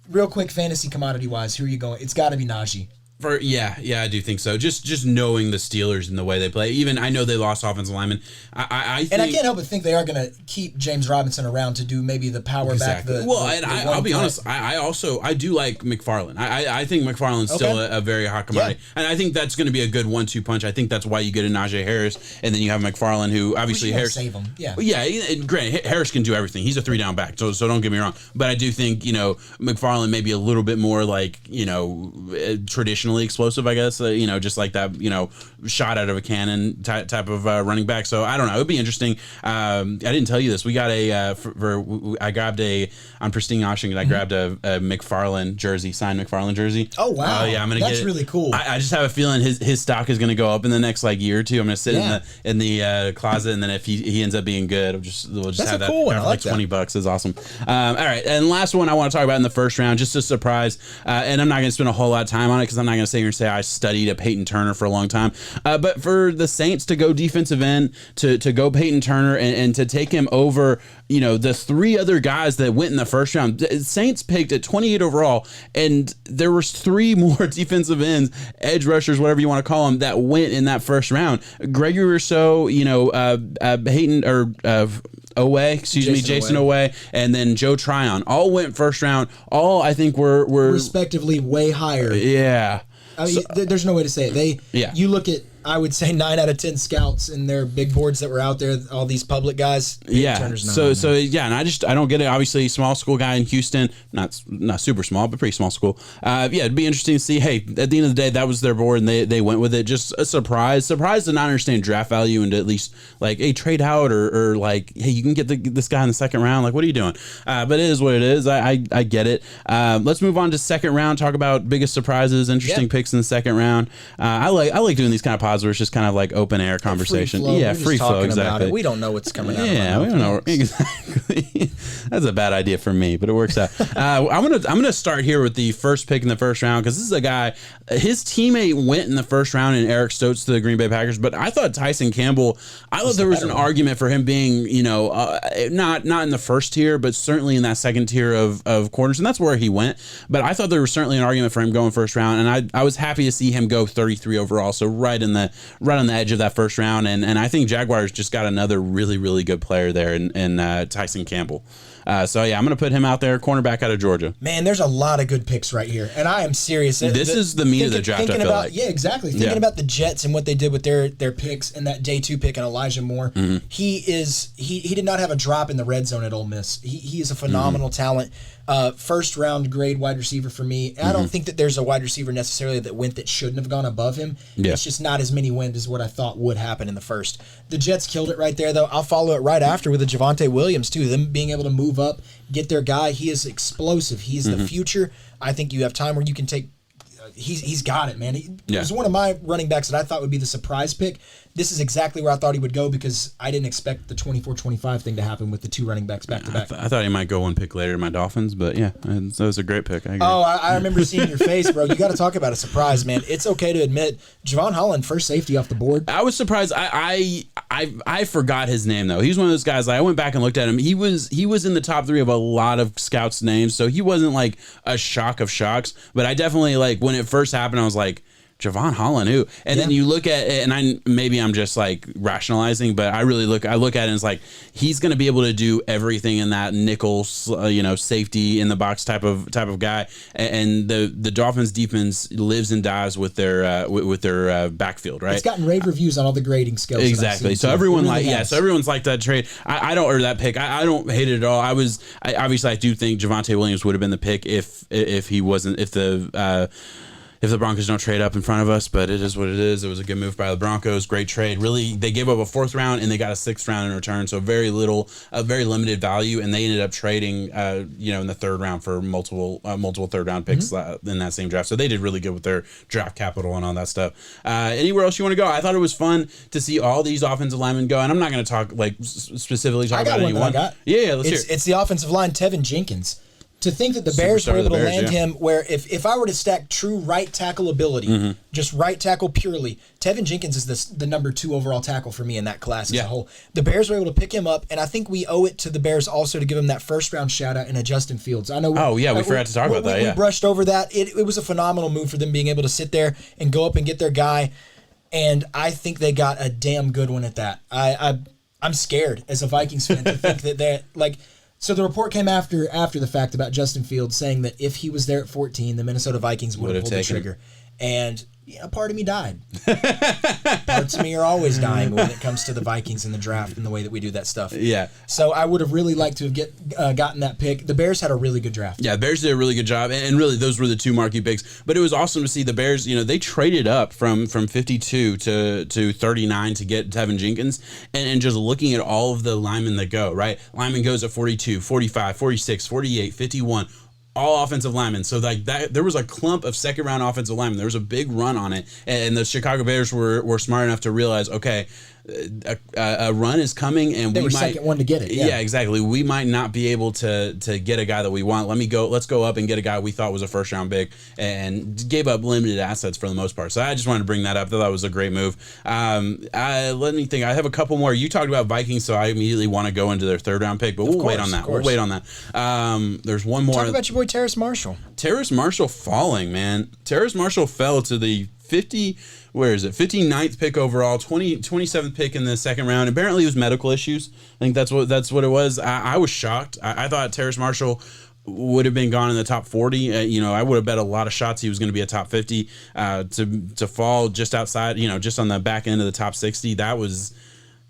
real quick, fantasy commodity wise, who are you going? It's got to be Najee. Yeah, I do think so. Just knowing the Steelers and the way they play. Even I know they lost offensive linemen. I think, and I can't help but think they are going to keep James Robinson around to do maybe the power back. I'll be honest. I do like McFarland. I think McFarland's still a very hot commodity, and I think that's going to be a good 1-2 punch. I think that's why you get a Najee Harris, and then you have McFarland, who obviously Harris save him. Yeah, Granted, Harris can do everything. He's a 3-down back, so don't get me wrong. But I do think McFarland may be a little bit more like traditionally explosive, I guess. Just like that, shot out of a cannon type of running back. So I don't know. It would be interesting. I didn't tell you this. We got I grabbed on Pristine Auction. I grabbed a McFarland jersey, signed McFarland jersey. Oh wow! Yeah, I'm gonna That's get it. really cool. I just have a feeling his stock is gonna go up in the next year or two. I'm gonna sit in the closet, and then if he ends up being good, we'll just That's have that cool one. for like $20. Is awesome. All right, and last one I want to talk about in the first round, just a surprise, and I'm not gonna spend a whole lot of time on it because I'm not gonna sit here and say I studied a Peyton Turner for a long time, but for the Saints to go defensive end, to go Peyton Turner and to take him over, the 3 other guys that went in the first round. Saints picked at 28 overall, and there was 3 more defensive ends, edge rushers, whatever you want to call them, that went in that first round. Gregory Rousseau, Peyton Jason Owe, and then Joe Tryon all went first round. All I think were respectively way higher. Yeah. I mean, there's no way to say it. You look at, I would say 9 out of 10 scouts and their big boards that were out there, all these public guys. Turner's not and I don't get it. Obviously, small school guy in Houston, not super small, but pretty small school. It'd be interesting to see. Hey, at the end of the day, that was their board, and they went with it. Just a surprise to not understand draft value and to at least trade out or hey, you can get this guy in the second round. What are you doing? But it is what it is. I get it. Let's move on to second round. Talk about biggest surprises, interesting picks in the second round. I like doing these kind of pods where it's just kind of open air conversation. Free flow, exactly. We don't know what's coming out. Yeah, we don't know exactly. That's a bad idea for me, but it works out. I'm gonna start here with the first pick in the first round because this is a guy. His teammate went in the first round, and Eric Stokes to the Green Bay Packers. But I thought Tyson Campbell. I thought there was an argument for him being, not in the first tier, but certainly in that second tier of corners, and that's where he went. But I thought there was certainly an argument for him going first round, and I was happy to see him go 33 overall, so right on the edge of that first round, and I think Jaguars just got another really, really good player there in Tyson Campbell. I'm going to put him out there, cornerback out of Georgia. Man, there's a lot of good picks right here, and I am serious. This is the meat of the draft, I feel like. Yeah, exactly. Thinking about the Jets and what they did with their picks and that day 2 pick and Elijah Moore, he did not have a drop in the red zone at Ole Miss. He is a phenomenal talent. First round grade wide receiver for me. I don't think that there's a wide receiver necessarily that went that shouldn't have gone above him. Yeah. It's just not as many went as what I thought would happen in the first. The Jets killed it right there, though. I'll follow it right after with the Javonte Williams, too. Them being able to move up, get their guy. He is explosive. He's the future. I think you have time where you can take he's got it, man. He was one of my running backs that I thought would be the surprise pick. This is exactly where I thought he would go because I didn't expect the 24-25 thing to happen with the 2 running backs back to back. I thought he might go 1 pick later in my Dolphins, but yeah, so it was a great pick. I agree. I remember seeing your face, bro. You got to talk about a surprise, man. It's okay to admit Javon Holland, first safety off the board. I was surprised. I forgot his name though. He's one of those guys. I went back and looked at him. He was in the top 3 of a lot of scouts' names, so he wasn't like a shock of shocks. But I definitely when it first happened, I was like, Javon Holland, who? And then you look at it, and I'm just like rationalizing, but I look at it and it's like he's going to be able to do everything in that nickel, safety in the box type of guy. And the Dolphins defense lives and dies with their backfield, right? It's gotten rave reviews on all the grading skills. Exactly. So everyone so everyone's like that trade. I don't or that pick. I don't hate it at all. Obviously I do think Javonte Williams would have been the pick if the Broncos don't trade up in front of us, but it is what it is. It was a good move by the Broncos. Great trade. Really, they gave up a 4th round and they got a 6th round in return. So very limited value. And they ended up trading, in the 3rd round for multiple 3rd round picks in that same draft. So they did really good with their draft capital and all that stuff. Anywhere else you want to go? I thought it was fun to see all these offensive linemen go. And I'm not going to talk specifically about anyone. Yeah, let's hear it. It's the offensive line. Tevin Jenkins. To think that the Bears were able to land yeah. him, where if I were to stack true right tackle ability, just right tackle purely, Tevin Jenkins is the number 2 overall tackle for me in that class as a whole. The Bears were able to pick him up, and I think we owe it to the Bears also to give him that first round shout out in a Justin Fields. I know. We forgot to talk about that. We brushed over that. It was a phenomenal move for them being able to sit there and go up and get their guy, and I think they got a damn good one at that. I'm scared as a Vikings fan to think that they're like. So the report came after the fact about Justin Fields saying that if he was there at 14, the Minnesota Vikings would have pulled the trigger. And part of me died. Parts of me are always dying when it comes to the Vikings in the draft and the way that we do that stuff. Yeah. So I would have really liked to have gotten that pick. The Bears had a really good draft. Yeah, the Bears did a really good job, and really those were the 2 marquee picks. But it was awesome to see the Bears, they traded up from 52 to 39 to get Tevin Jenkins, and just looking at all of the linemen that go, right? Lineman goes at 42, 45, 46, 48, 51. All offensive linemen. So like that, there was a clump of second round offensive linemen. There was a big run on it, and the Chicago Bears were smart enough to realize, okay, a run is coming, and they were second one to get it. Yeah, exactly. We might not be able to get a guy that we want. Let's go up and get a guy we thought was a first round pick, and gave up limited assets for the most part. So I just wanted to bring that up. I thought that was a great move. Let me think. I have a couple more. You talked about Vikings, so I immediately want to go into their third round pick, but we'll wait on that. We'll wait on that. There's one more. Talk about your boy Terrace Marshall. Terrace Marshall falling, man. Terrace Marshall fell to the 59th pick overall, 27th pick in the second round. Apparently it was medical issues. I think that's what it was. I was shocked. I thought Terrace Marshall would have been gone in the top 40. I would have bet a lot of shots he was going to be a top 50. To fall just outside, just on the back end of the top 60, that was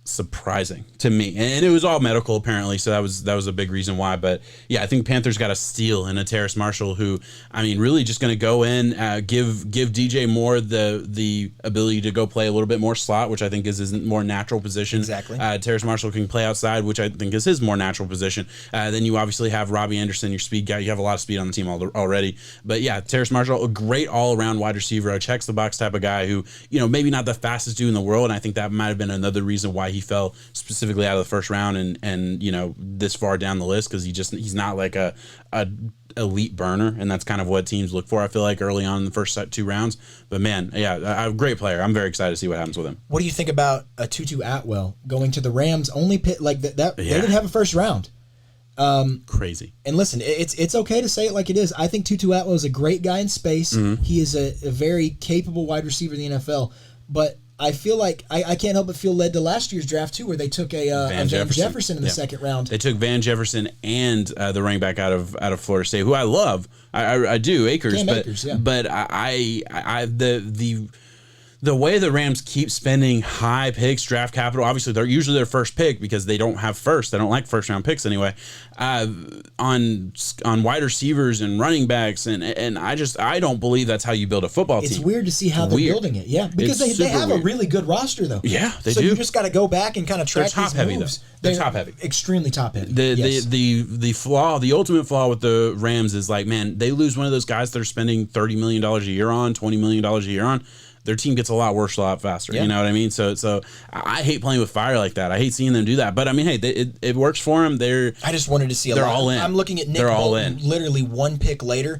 surprising to me, and it was all medical apparently, so that was a big reason why. But yeah, I think Panthers got a steal in a Terrace Marshall, who really just going to go in, give DJ Moore the ability to go play a little bit more slot, which I think is his more natural position. Exactly. Terrace Marshall can play outside, which I think is his more natural position. Then you obviously have Robbie Anderson, your speed guy. You have a lot of speed on the team already. But yeah, Terrace Marshall, a great all around wide receiver, a checks the box type of guy who maybe not the fastest dude in the world, and I think that might have been another reason why he fell specifically out of the first round and this far down the list, because he's not like a elite burner, and that's kind of what teams look for, I feel like, early on in the first 2 rounds. But man, yeah, a great player. I'm very excited to see what happens with him. What do you think about a Tutu Atwell going to the Rams? Only pick like that. They didn't have a first round. Crazy. And listen, it's okay to say it like it is. I think Tutu Atwell is a great guy in space. Mm-hmm. He is a very capable wide receiver in the NFL, but I feel like I can't help but feel led to last year's draft too, where they took a Van Jefferson in the second round. They took Van Jefferson and the running back out of Florida State, who I love. I do, Akers, but the way the Rams keep spending high picks, draft capital, obviously they're usually their first pick because they don't have first. They don't like first round picks anyway. On wide receivers and running backs, and I don't believe that's how you build a football team. It's weird to see how they're building it, because they have a really good roster though. Yeah, they do. So you just got to go back and kind of track these heavy moves. They're top heavy, extremely top heavy. The ultimate flaw with the Rams is like, man, they lose one of those guys they're spending $30 million a year on, $20 million a year on. Their team gets a lot worse a lot faster. Yeah. You know what I mean? So I hate playing with fire like that. I hate seeing them do that. But I mean, hey, it works for them. I just wanted to see they're all in. I'm looking at Nick Bolton literally one pick later.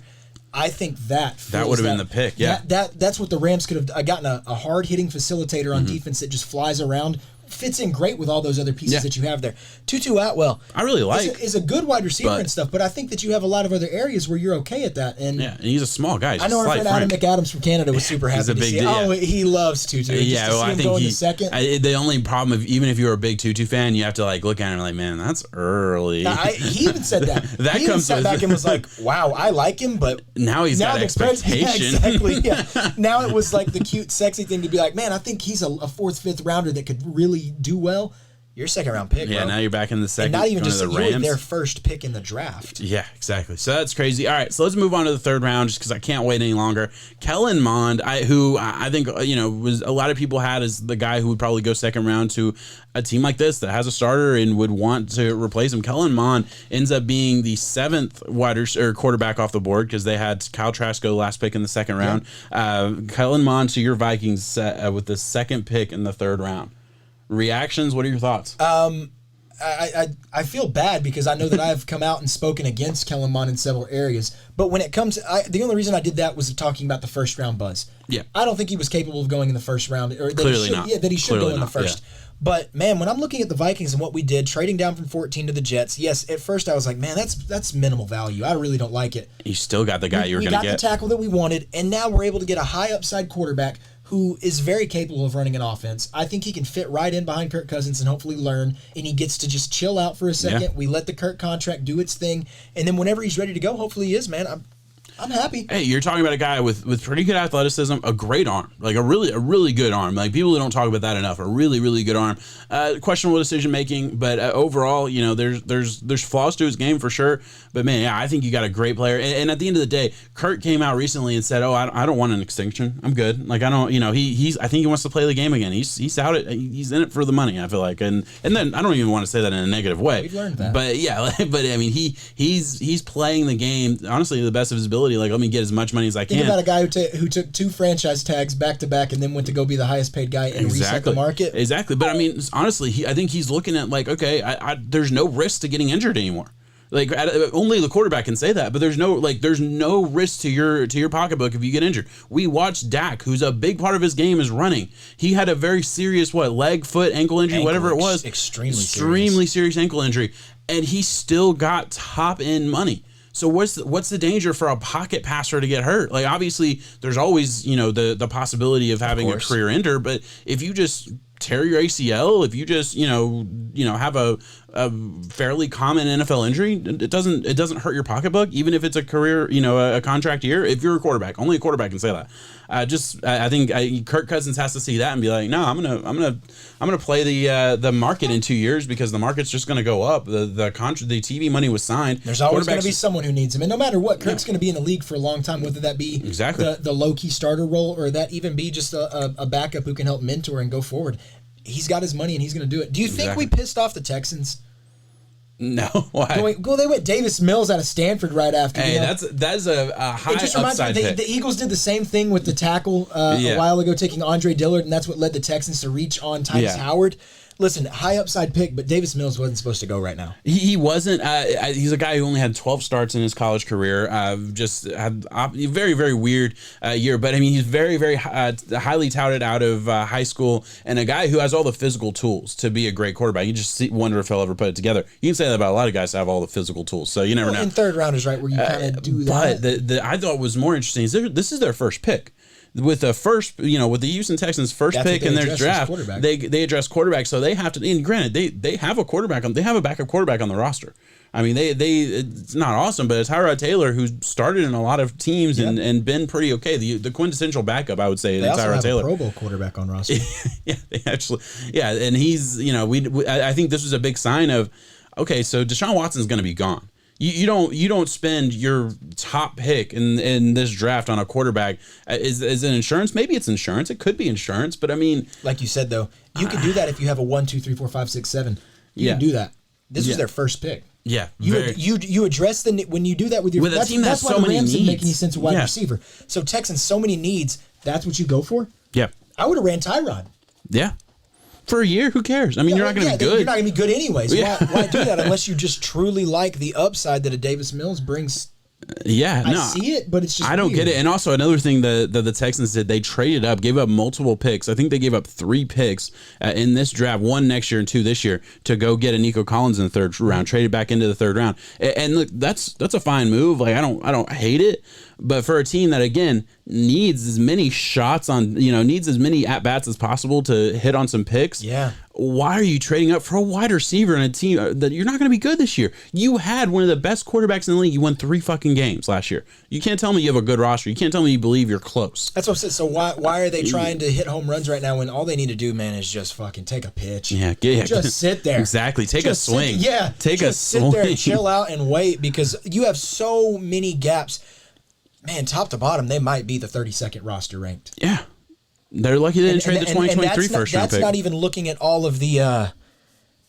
I think that would have been the pick. Yeah, that's what the Rams could have gotten, a hard hitting facilitator on defense that just flies around. Fits in great with all those other pieces that you have there. Tutu Atwell, I really like, is a good wide receiver and stuff, but I think that you have a lot of other areas where you're okay at that. And he's a small guy. I know our friend Adam McAdams from Canada was super happy to see. He loves Tutu. Yeah, well, I think the only problem, even if you're a big Tutu fan, you have to look at him like, man, that's early. He even said that. He sat back and was like, wow, I like him, but now he's got expectation. Exactly. Yeah. Now it was like the cute, sexy thing to be like, man, I think he's a fourth, fifth rounder that could really do well. Your second round pick, bro. Now you're back in the second. And not even just the Rams. Their first pick in the draft. Yeah, exactly. So that's crazy. All right, so let's move on to the third round, just because I can't wait any longer. Kellen Mond, who I think was a lot of people had as the guy who would probably go second round to a team like this that has a starter and would want to replace him. Kellen Mond ends up being the 7th quarterback off the board, because they had Kyle Trask go last pick in the second round. Kellen Mond to your Vikings with the second pick in the third round. Reactions? What are your thoughts? I feel bad because I know that I've come out and spoken against Kellen Mond in several areas. But when it comes to, the only reason I did that was talking about the first round buzz. Yeah. I don't think he was capable of going in the first round. Or that Clearly he should, not. Yeah, that he should Clearly go in the not, first. yeah. But, man, when I'm looking at the Vikings and what we did, trading down from 14 to the Jets, yes, at first I was like, man, that's minimal value. I really don't like it. You still got the guy you were going to get. We got the tackle that we wanted, and now we're able to get a high upside quarterback who is very capable of running an offense. I think he can fit right in behind Kirk Cousins and hopefully learn, and he gets to just chill out for a second. Yeah. We let the Kirk contract do its thing, and then whenever he's ready to go, hopefully he is, man. I'm happy. Hey, you're talking about a guy with pretty good athleticism, a great arm, like a really good arm. Like people don't talk about that enough. A really good arm. Questionable decision making, but overall, you know, there's flaws to his game for sure. But man, yeah, I think you got a great player. And at the end of the day, Kurt came out recently and said, "Oh, I don't want an extinction. I'm good. Like I don't, you know, I think he wants to play the game again. He's out it. He's in it for the money. I feel like, and then I don't even want to say that in a negative way. We've learned that. But yeah, but I mean, he's playing the game honestly to the best of his ability. Like let me get as much money as I can. Think about a guy who took 2 franchise tags back to back and then went to go be the highest paid guy and reset the market. Exactly. But I mean, honestly, I think he's looking at like, okay, there's no risk to getting injured anymore. Like only the quarterback can say that, but there's no risk to your pocketbook if you get injured. We watched Dak, who's a big part of his game is running. He had a very serious leg, foot, ankle injury, whatever it was, extremely serious ankle injury, and he still got top end money. So what's the danger for a pocket passer to get hurt? Like obviously there's always, you know, the possibility of having a career ender, but if you just tear your ACL, if you just, you know, have a fairly common NFL injury, it doesn't hurt your pocketbook, even if it's a career, you know, a contract year. If you're a quarterback, only a quarterback can say that. I think Kirk Cousins has to see that and be like, no, I'm gonna play the market in 2 years because the market's just gonna go up. The TV money was signed. There's always gonna be someone who needs him, and no matter what, Kirk's gonna be in the league for a long time. Whether that be the low key starter role or that even be just a backup who can help mentor and go forward. He's got his money and he's gonna do it. Do you think we pissed off the Texans? No, why? They went Davis Mills out of Stanford right after. Hey, that's a high upside pick. The Eagles did the same thing with the tackle a while ago, taking Andre Dillard, and that's what led the Texans to reach on Tytus Howard. Listen, high upside pick, but Davis Mills wasn't supposed to go right now. He wasn't. He's a guy who only had 12 starts in his college career. Just had a very, very weird year. But, I mean, he's very, very highly touted out of high school and a guy who has all the physical tools to be a great quarterback. You just wonder if he'll ever put it together. You can say that about a lot of guys that have all the physical tools, so you never know. In third rounders, right, where you kind of do that. But I thought was more interesting is this is their first pick. With the first, you know, with the Houston Texans' first pick in their draft, they address quarterback, so they have to. And granted, they have a quarterback they have a backup quarterback on the roster. I mean, it's not awesome, but it's Tyrod Taylor, who's started in a lot of teams and been pretty okay. The quintessential backup, I would say, is Tyrod Taylor. They also have a Pro Bowl quarterback on roster. And he's, you know, I think this was a big sign of, okay, so Deshaun Watson's going to be gone. You don't spend your top pick in this draft on a quarterback. Is it insurance? Maybe it's insurance. It could be insurance, but I mean, like you said though, you can do that if you have a 1, 2, 3, 4, 5, 6, 7. You can do that. This was their first pick. Yeah, you address when you do that with your a team that's why so the many Rams needs. didn't make any sense of wide receiver. So Texans so many needs. That's what you go for. Yeah, I would have ran Tyrod. Yeah. For a year, who cares? I mean, you're not going to be good. You're not going to be good anyways. Why do that unless you just truly like the upside that a Davis Mills brings? I see it, but it's just I don't weird. get it. And also another thing that the Texans did, they traded up, gave up multiple picks. I think they gave up 3 picks in this draft, 1 next year and 2 this year, to go get a Nico Collins in the third round, traded back into the third round. And look, that's a fine move. Like I don't hate it. But for a team that, again, needs as many shots on, needs as many at-bats as possible to hit on some picks, why are you trading up for a wide receiver in a team that you're not going to be good this year? You had one of the best quarterbacks in the league. You won 3 fucking games last year. You can't tell me you have a good roster. You can't tell me you believe you're close. That's what I'm saying. So why are they trying to hit home runs right now when all they need to do, man, is just fucking take a pitch? Just sit there. Exactly. Take a swing. Take a swing. Sit there and chill out and wait because you have so many gaps. Man, top to bottom, they might be the 32nd roster ranked. Yeah. They're lucky they didn't trade the 2023 first round pick. That's not even looking at all of the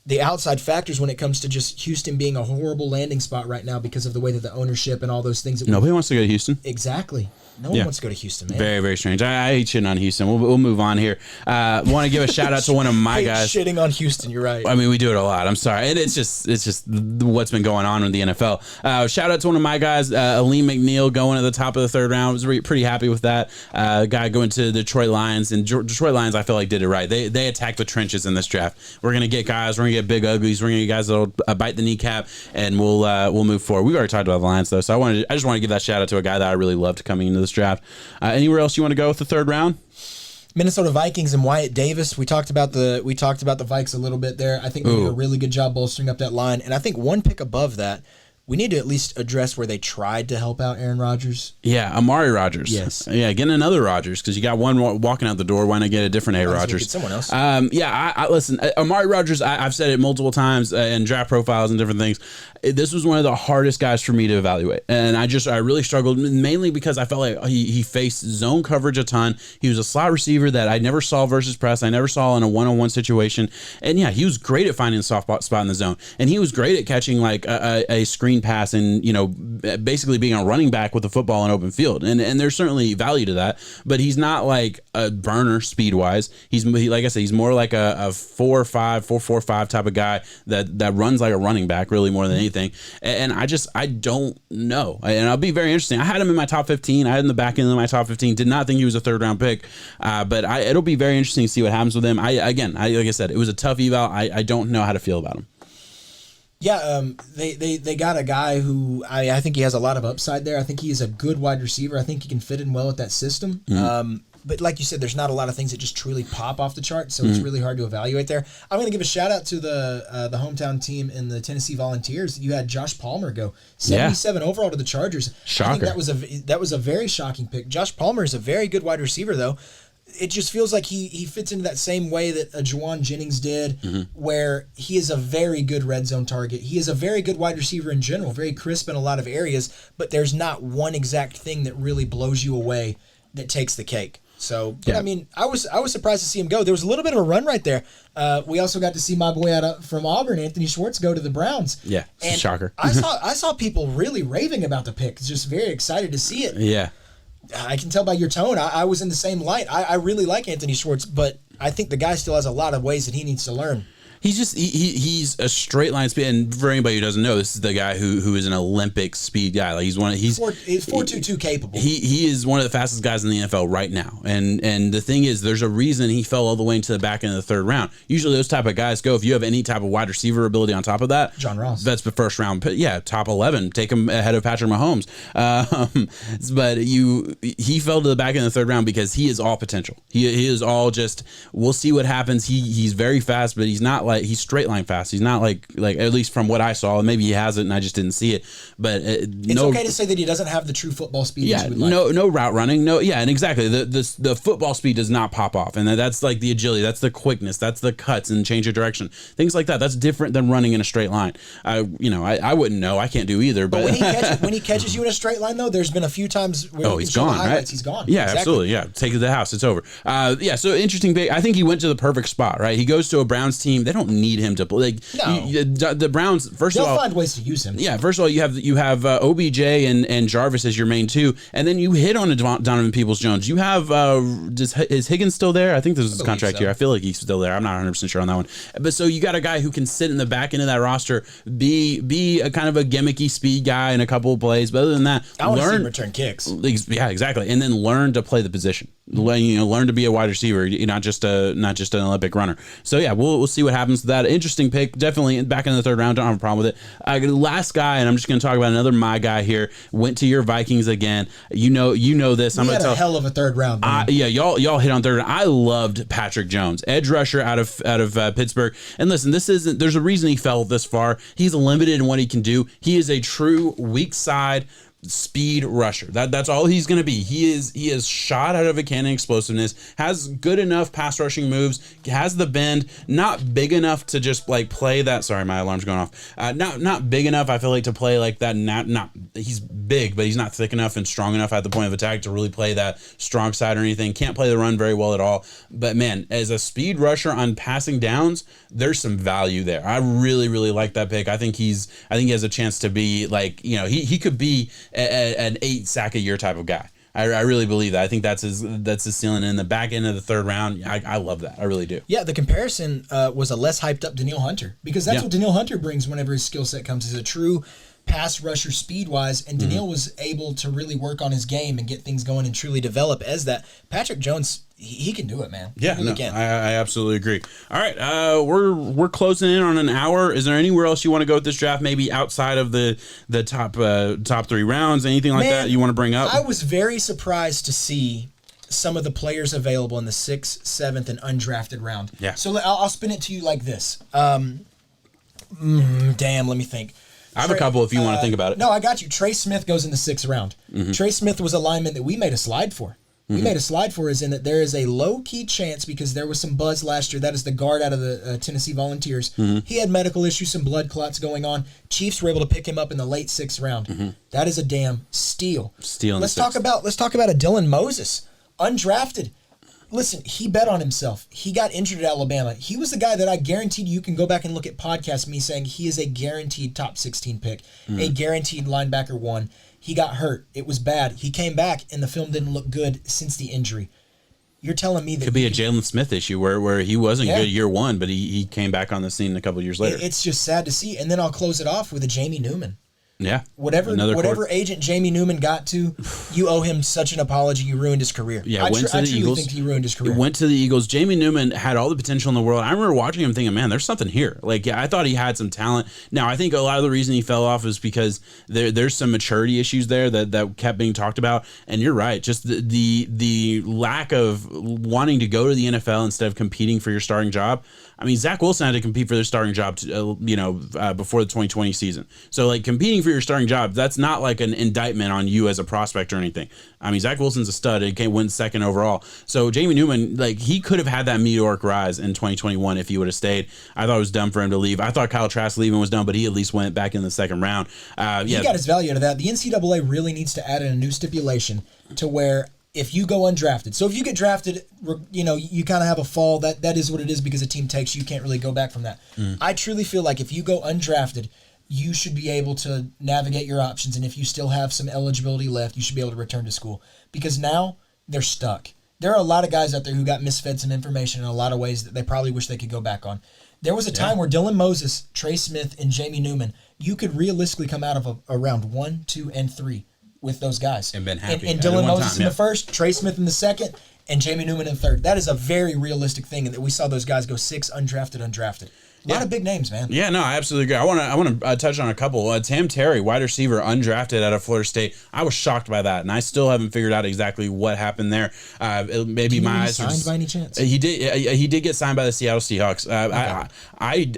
the outside factors when it comes to just Houston being a horrible landing spot right now because of the way that the ownership and all those things. That Nobody wants to go to Houston. Exactly. No one wants to go to Houston, man. Very, very strange. I hate shitting on Houston. We'll move on here. Want to give a shout out to one of my guys. Shitting on Houston, you're right. I mean, we do it a lot. I'm sorry. And it's just what's been going on in the NFL. Shout out to one of my guys, Aleem McNeil, going at the top of the third round. I was pretty happy with that. Guy going to the Detroit Lions. And Detroit Lions, I feel like, did it right. They attacked the trenches in this draft. We're going to get guys. We're going to get big uglies. We're going to get guys that'll bite the kneecap, and we'll move forward. We've already talked about the Lions, though, so I just want to give that shout out to a guy that I really loved coming into this draft. Anywhere else you want to go with the third round? Minnesota Vikings and Wyatt Davis. We talked about the Vikes a little bit there. I think they did a really good job bolstering up that line. And I think one pick above that, we need to at least address where they tried to help out Aaron Rodgers. Yeah, Amari Rodgers. Yes. Yeah, getting another Rodgers, because you got one walking out the door. Why not get a different A. Rodgers? Get someone else. I listen, Amari Rodgers, I've said it multiple times in draft profiles and different things. This was one of the hardest guys for me to evaluate. And I really struggled, mainly because I felt like he faced zone coverage a ton. He was a slot receiver that I never saw versus press. I never saw in a one-on-one situation. And yeah, he was great at finding a soft spot in the zone. And he was great at catching like a screen pass and, basically being a running back with the football in open field. And there's certainly value to that, but he's not like a burner speed wise. He's like I said, he's more like a 4.5 type of guy that runs like a running back really more than anything. And I don't know. And I'll be very interesting. I had him in my top 15. I had him in the back end of my top 15. Did not think he was a third round pick. But it'll be very interesting to see what happens with him. Like I said, it was a tough eval. I don't know how to feel about him. Yeah, they got a guy who I think he has a lot of upside there. I think he is a good wide receiver. I think he can fit in well with that system. Mm-hmm. But like you said, there's not a lot of things that just truly pop off the chart, so it's really hard to evaluate there. I'm going to give a shout out to the hometown team in the Tennessee Volunteers. You had Josh Palmer go 77 overall to the Chargers. Shocker. I think that was a very shocking pick. Josh Palmer is a very good wide receiver, though. It just feels like he fits into that same way that Juwan Jennings did, where he is a very good red zone target. He is a very good wide receiver in general, very crisp in a lot of areas, but there's not one exact thing that really blows you away that takes the cake. So, but, I mean, I was surprised to see him go. There was a little bit of a run right there. We also got to see my boy from Auburn, Anthony Schwartz, go to the Browns. Yeah, it's a shocker. I saw people really raving about the pick, just very excited to see it. Yeah. I can tell by your tone. I was in the same light. I really like Anthony Schwartz, but I think the guy still has a lot of ways that he needs to learn. He's just he's a straight line speed, and for anybody who doesn't know, this is the guy who is an Olympic speed guy. Like he's 4.22 capable. He is one of the fastest guys in the NFL right now. And the thing is, there's a reason he fell all the way into the back end of the third round. Usually those type of guys go, if you have any type of wide receiver ability on top of that, John Ross. That's the first round. Yeah, top 11, take him ahead of Patrick Mahomes. But he fell to the back end of the third round because he is all potential. He is all just, we'll see what happens. He's very fast, but he's not like, he's straight line fast. He's not like at least from what I saw, maybe he has it and I just didn't see it. But it's okay to say that he doesn't have the true football speed. Yeah, no route running. No, yeah, and exactly the football speed does not pop off, and that's like the agility, that's the quickness, that's the cuts and change of direction, things like that. That's different than running in a straight line. I wouldn't know. I can't do either. But when he catches you in a straight line, though, there's been a few times where he's gone. Right? He's gone. Yeah, exactly. Absolutely. Yeah, take it to the house. It's over. Yeah. So interesting. I think he went to the perfect spot. Right. He goes to a Browns team. They don't need him to play. The Browns. They'll find ways to use him. Yeah. First of all, you have OBJ and Jarvis as your main two, and then you hit on a Donovan Peoples-Jones. You have is Higgins still there? I think this is his contract here. I feel like he's still there. I'm not 100% sure on that one. But so you got a guy who can sit in the back end of that roster, be a kind of a gimmicky speed guy in a couple of plays. But other than that, I want to see him return kicks. Yeah, exactly. And then learn to play the position. Learn to be a wide receiver, not just an Olympic runner. So yeah, we'll see what happens to that. Interesting pick, definitely back in the third round. Don't have a problem with it. Last guy, and I'm just going to talk about another my guy here. Went to your Vikings again. You know this. I'm going to tell a hell of a third round. Yeah, y'all hit on third. I loved Patrick Jones, edge rusher out of Pittsburgh. And listen, there's a reason he fell this far. He's limited in what he can do. He is a true weak side speed rusher. That's all he's going to be. He is shot out of a cannon explosiveness, has good enough pass rushing moves, has the bend, not big enough to just like play that. Sorry, my alarm's going off. Not big enough, I feel like, to play like that. Not he's big, but he's not thick enough and strong enough at the point of attack to really play that strong side or anything. Can't play the run very well at all. But man, as a speed rusher on passing downs, there's some value there. I really, really like that pick. I think he has a chance to be like, he could be an 8 sack a year type of guy. I really believe that. I think that's his ceiling. In the back end of the third round, I love that. I really do. Yeah, the comparison was a less hyped up Danielle Hunter, because that's what Danielle Hunter brings whenever his skill set comes. He's a true pass rusher speed wise, and Danielle was able to really work on his game and get things going and truly develop as that. Patrick Jones, he can do it, man. Yeah, I absolutely agree. All right, we're closing in on an hour. Is there anywhere else you want to go with this draft? Maybe outside of the top 3 rounds, anything like that you want to bring up? I was very surprised to see some of the players available in the 6th, 7th, and undrafted round. Yeah. So I'll spin it to you like this. Let me think. I have a couple if you want to think about it. No, I got you. Trey Smith goes in the 6th round. Trey Smith was a lineman that we made a slide for. We made a slide for is in that there is a low-key chance, because there was some buzz last year. That is the guard out of the Tennessee Volunteers. He had medical issues, some blood clots going on. Chiefs were able to pick him up in the late 6th round. That is a damn steal. Let's talk about a Dylan Moses, undrafted. Listen, he bet on himself. He got injured at Alabama. He was the guy that I guaranteed you can go back and look at podcasts, me saying he is a guaranteed top 16 pick, a guaranteed linebacker 1. He got hurt. It was bad. He came back, and the film didn't look good since the injury. You're telling me that... Could be a Jalen Smith issue where he wasn't good year 1, but he came back on the scene a couple years later. It's just sad to see. And then I'll close it off with a Jamie Newman. Yeah. Whatever agent Jamie Newman got to, you owe him such an apology. You ruined his career. Yeah, I truly think he ruined his career. Went to the Eagles. Jamie Newman had all the potential in the world. I remember watching him thinking, man, there's something here. Like, I thought he had some talent. Now, I think a lot of the reason he fell off is because there's some maturity issues there that kept being talked about. And you're right. Just the lack of wanting to go to the NFL instead of competing for your starting job. I mean, Zach Wilson had to compete for their starting job, before the 2020 season. So, like, competing for your starting job, that's not like an indictment on you as a prospect or anything. I mean, Zach Wilson's a stud. He went 2nd overall. So, Jamie Newman, like, he could have had that meteoric rise in 2021 if he would have stayed. I thought it was dumb for him to leave. I thought Kyle Trask leaving was dumb, but he at least went back in the 2nd round. He got his value out of that. The NCAA really needs to add in a new stipulation to where if you go undrafted, so if you get drafted, you kind of have a fall. That is what it is, because a team takes you. You can't really go back from that. I truly feel like if you go undrafted, you should be able to navigate your options, and if you still have some eligibility left, you should be able to return to school, because now they're stuck. There are a lot of guys out there who got misfed some information in a lot of ways that they probably wish they could go back on. There was a time where Dylan Moses, Trey Smith, and Jamie Newman, you could realistically come out of a round 1, 2, and 3 with those guys. And been happy. And Dylan Moses in the 1st, Trey Smith in the 2nd, and Jamie Newman in the 3rd. That is a very realistic thing, and that we saw those guys go 6 undrafted. A lot of big names, man. Yeah, no, I absolutely agree. I want to touch on a couple. Tam Terry, wide receiver, undrafted out of Florida State. I was shocked by that, and I still haven't figured out exactly what happened there. Maybe my eyes signed by any chance? He did get signed by the Seattle Seahawks. Okay.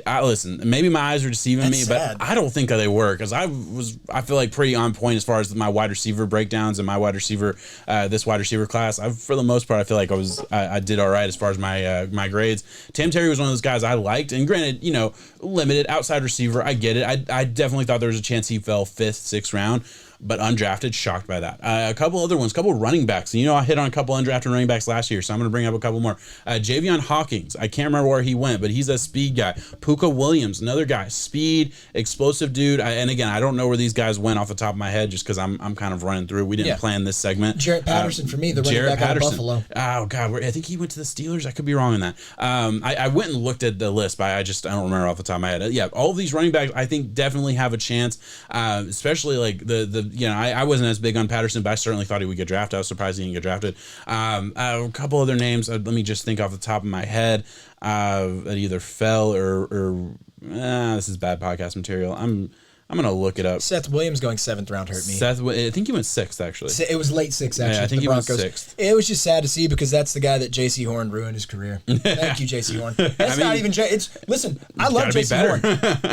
I listen. Maybe my eyes were deceiving me, sad. but I don't think they were, because I feel like pretty on point as far as my wide receiver breakdowns and my wide receiver this wide receiver class. For the most part, I feel like I did all right as far as my grades. Tam Terry was one of those guys I liked, and granted, limited outside receiver. I get it. I definitely thought there was a chance he fell 5th, 6th round, but undrafted, shocked by that. A couple other ones, couple running backs. I hit on a couple undrafted running backs last year, so I'm going to bring up a couple more. Javion Hawkins, I can't remember where he went, but he's a speed guy. Puka Williams, another guy, speed, explosive dude. And again, I don't know where these guys went off the top of my head, just because I'm kind of running through. We didn't plan this segment. Jarrett Patterson for me, the running back out of Buffalo. Oh God, I think he went to the Steelers. I could be wrong on that. I went and looked at the list, but I don't remember off the top of my head. Yeah, all of these running backs, I think, definitely have a chance, especially like I wasn't as big on Patterson, but I certainly thought he would get drafted. I was surprised he didn't get drafted. A couple other names. Let me just think off the top of my head that either fell or this is bad podcast material. I'm gonna look it up. Seth Williams going 7th round hurt me. I think he went 6th actually. It was late 6th actually. Yeah, I think he went 6th. It was just sad to see because that's the guy that J.C. Horn ruined his career. Thank you, J.C. Horn. That's not even listen, I love J.C. Horn.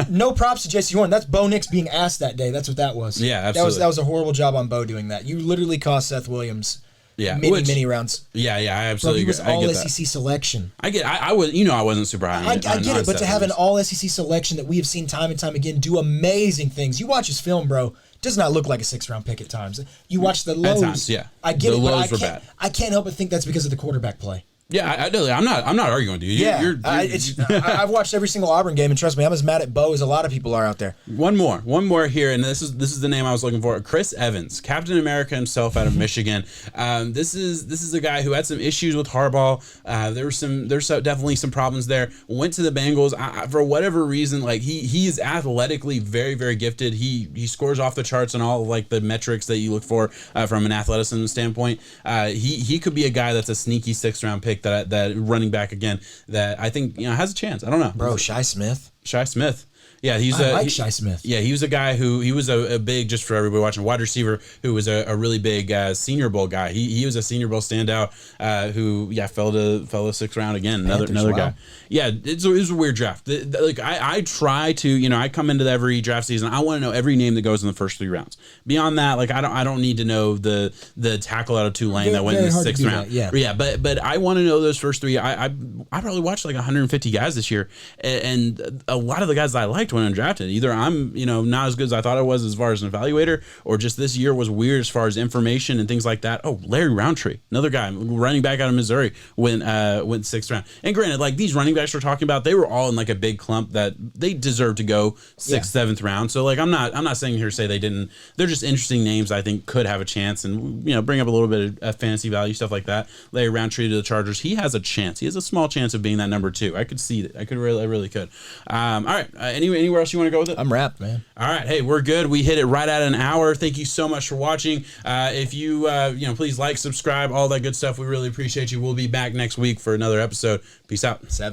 No props to J.C. Horn. That's Bo Nix being asked that day. That's what that was. Yeah, absolutely. That was a horrible job on Bo doing that. You literally cost Seth Williams many rounds. Yeah, I absolutely agree. He was all SEC selection. I wasn't super high on I get it, but to have an all SEC selection that we have seen time and time again do amazing things. You watch his film, bro. Does not look like a 6th round pick at times. You watch the lows. At times, yeah. I get the it, lows but were bad. I can't help but think that's because of the quarterback play. Yeah, I'm not arguing with you. I've watched every single Auburn game, and trust me, I'm as mad at Bo as a lot of people are out there. One more here, and this is the name I was looking for. Chris Evans, Captain America himself, out of Michigan. This is a guy who had some issues with Harbaugh. There's definitely some problems there. Went to the Bengals for whatever reason. Like he is athletically very, very gifted. He scores off the charts on all like the metrics that you look for from an athleticism standpoint. He could be a guy that's a sneaky 6th round pick. That running back again that I think has a chance. I don't know, bro. Shi Smith. Yeah, I like Shi Smith. Yeah, he was a guy he was a big, just for everybody watching, wide receiver who was a really big Senior Bowl guy. He was a Senior Bowl standout who fell to 6th round again. Another guy. Yeah, it was a weird draft. Like I try to I come into every draft season. I want to know every name that goes in the first 3 rounds. Beyond that, like I don't need to know the tackle out of Tulane that went in the 6th round. Yeah, but I want to know those first 3. I probably watched like 150 guys this year, and a lot of the guys that I liked when undrafted. Either I'm, not as good as I thought I was as far as an evaluator, or just this year was weird as far as information and things like that. Oh, Larry Roundtree, another guy, running back out of Missouri, went 6th round. And granted, like these running backs we're talking about, they were all in like a big clump that they deserve to go 6th, 7th round. So like I'm not saying here to say they didn't. They're just interesting names I think could have a chance and bring up a little bit of fantasy value, stuff like that. Larry Roundtree to the Chargers, he has a chance. He has a small chance of being that number 2. I could see it. I really could. All right. Anywhere else you want to go with it? I'm wrapped, man. All right. Hey, we're good. We hit it right at an hour. Thank you so much for watching. If you please like, subscribe, all that good stuff. We really appreciate you. We'll be back next week for another episode. Peace out. 7.